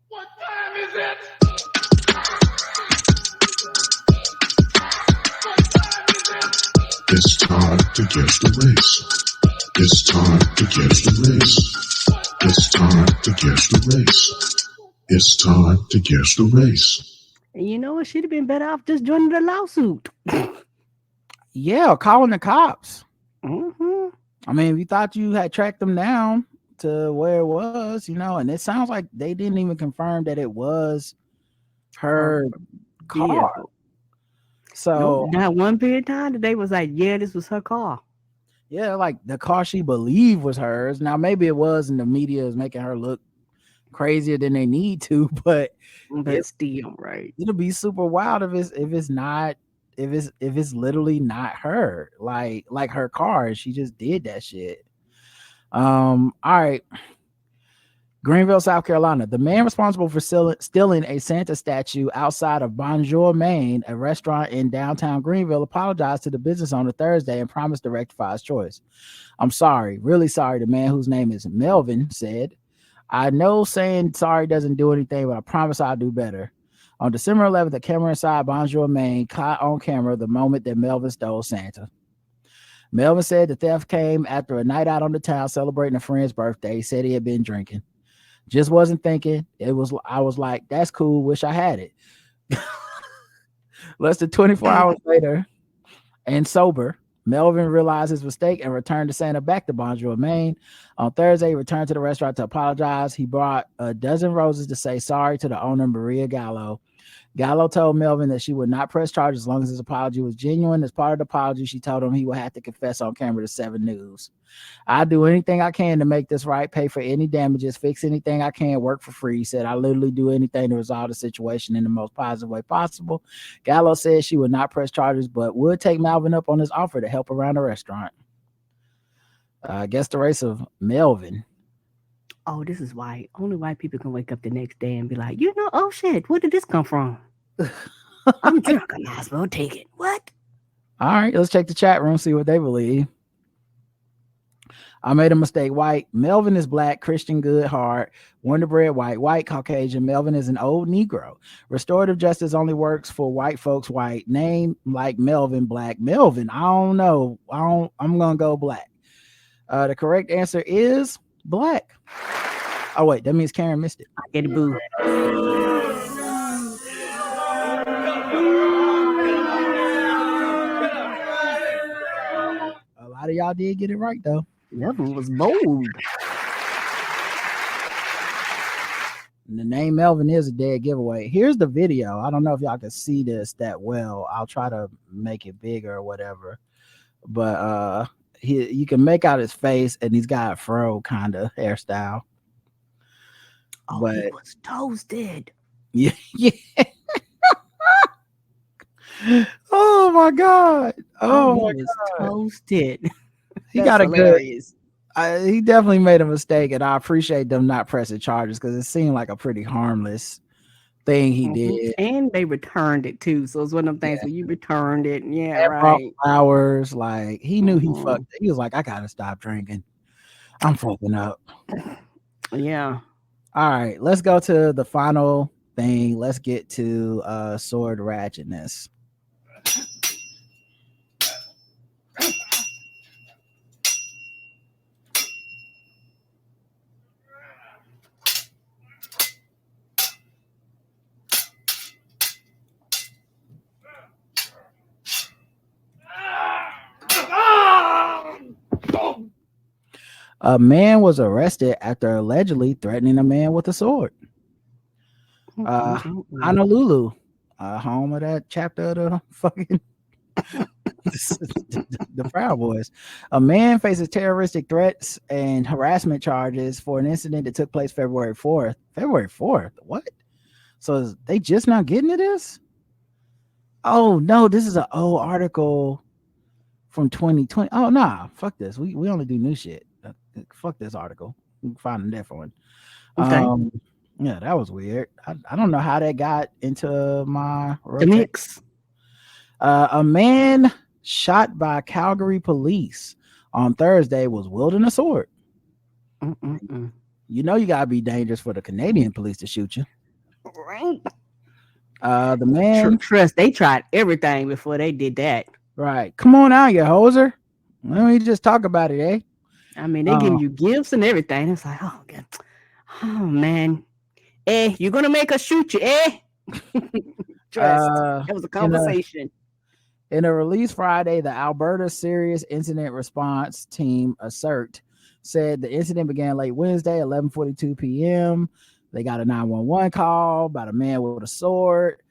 What time is it? It's time to guess the race. It's time to guess the race. It's time to guess the race. It's time to guess the race. And you know what? She'd have been better off just joining the lawsuit. Yeah, calling the cops. Mm-hmm. I mean, if you thought you had tracked them down to where it was, you know, and it sounds like they didn't even confirm that it was her car. Yeah. So not one period of time that they was like, yeah, this was her car. Yeah, like the car she believed was hers. Now maybe it was, and the media is making her look crazier than they need to, but still, right? It'll be super wild if it's literally not her, like her car, and she just did that shit. All right. Greenville, South Carolina. The man responsible for stealing a Santa statue outside of Bonjour, Maine, a restaurant in downtown Greenville, apologized to the business owner Thursday and promised to rectify his choice. "I'm sorry, really sorry," the man, whose name is Melvin, said. "I know saying sorry doesn't do anything, but I promise I'll do better." On December 11th, the camera inside Bonjour, Maine caught on camera the moment that Melvin stole Santa. Melvin said the theft came after a night out on the town celebrating a friend's birthday. He said he had been drinking. "Just wasn't thinking. I was like, that's cool. Wish I had it." Less than 24 hours later, and sober, Melvin realized his mistake and returned the Santa back to Bonjour, Maine. On Thursday, he returned to the restaurant to apologize. He brought a dozen roses to say sorry to the owner, Maria Gallo. Gallo told Melvin that she would not press charges as long as his apology was genuine. As part of the apology, she told him he would have to confess on camera to 7 News. I do anything I can to make this right, pay for any damages, fix anything I can, work for free. He said, I literally do anything to resolve the situation in the most positive way possible. Gallo said she would not press charges, but would take Melvin up on his offer to help around the restaurant. Guess the race of Melvin. Oh, this is why only white people can wake up the next day and be like, oh shit, where did this come from? I'm drunk. I might as well take it. What? All right, let's check the chat room, see what they believe. I made a mistake. White. Melvin is black, Christian, good, hard. Wonder Bread, white. White, Caucasian. Melvin is an old Negro. Restorative justice only works for white folks. White. Name like Melvin, black. Melvin, I don't know. I'm gonna go black. The correct answer is black. Oh wait, that means Karen missed it. I get a boo. A lot of y'all did get it right though. Melvin was bold. And the name Melvin is a dead giveaway. Here's the video. I don't know if y'all can see this that well. I'll try to make it bigger or whatever. But you can make out his face, and he's got a fro kind of hairstyle. Oh, but he was toasted. Yeah. Oh my god. Oh my god. Toasted. He That's got a hilarious. good. He definitely made a mistake, and I appreciate them not pressing charges because it seemed like a pretty harmless thing he did. And they returned it too. So it's one of them things where you returned it. Yeah, And brought right. flowers. Like he knew he fucked. He was like, I gotta stop drinking. I'm fucking up. Yeah. All right, let's go to the final thing. Let's get to sword ratchetness. A man was arrested after allegedly threatening a man with a sword. Honolulu, home of that chapter of the fucking the Proud Boys. A man faces terroristic threats and harassment charges for an incident that took place February 4th. February 4th? What? So they just now getting to this? Oh no, this is an old article from 2020. Oh nah, fuck this. We only do new shit. Fuck this article. We can find a different one. Okay. Yeah, that was weird. I don't know how that got into my The mix. A man shot by Calgary police on Thursday was wielding a sword. You know you gotta be dangerous for the Canadian police to shoot you. Right. The man trust they tried everything before they did that. Right. Come on out, you hoser. Let me just talk about it, eh? I mean, they give you gifts and everything. It's like, oh god, oh man, you're gonna make us shoot you, Trust. It was a conversation. In a release Friday, the Alberta Serious Incident Response Team (ASIRT) said the incident began late Wednesday, 11:42 p.m. They got a 911 call about a man with a sword.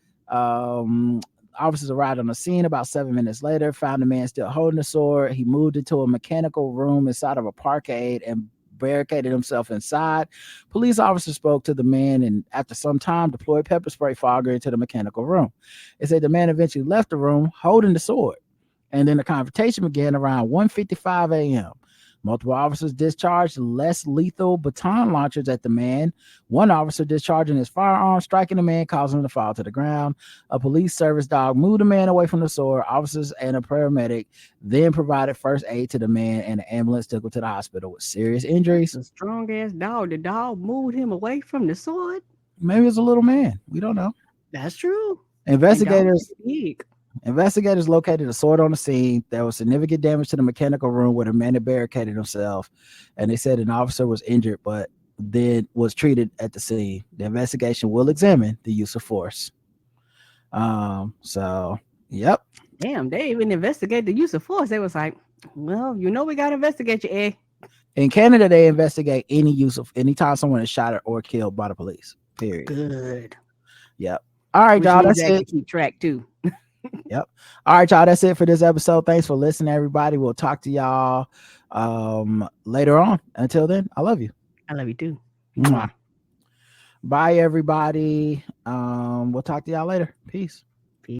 Officers arrived on the scene about 7 minutes later, found the man still holding the sword. He moved into a mechanical room inside of a parkade and barricaded himself inside. Police officers spoke to the man and after some time deployed pepper spray fogger into the mechanical room. They said the man eventually left the room holding the sword. And then the confrontation began around 1:55 a.m. Multiple officers discharged less lethal baton launchers at the man. One officer discharging his firearm, striking the man, causing him to fall to the ground. A police service dog moved the man away from the sword. Officers and a paramedic then provided first aid to the man, and the ambulance took him to the hospital with serious injuries. A strong ass dog. The dog moved him away from the sword. Maybe it's a little man. We don't know. That's true. Investigators located a sword on the scene. There was significant damage to the mechanical room where the man had barricaded himself, and they said an officer was injured but then was treated at the scene. The investigation will examine the use of force. So yep. Damn, they even investigate the use of force. They was like, well, we gotta investigate you, In Canada, they investigate anytime someone is shot or killed by the police. Period. Good. Yep. All right, Which y'all. means That's I it. can keep track too. Yep. All right, y'all. That's it for this episode. Thanks for listening, everybody. We'll talk to y'all later on. Until then, I love you. I love you too. Mwah. Bye, everybody. We'll talk to y'all later. Peace.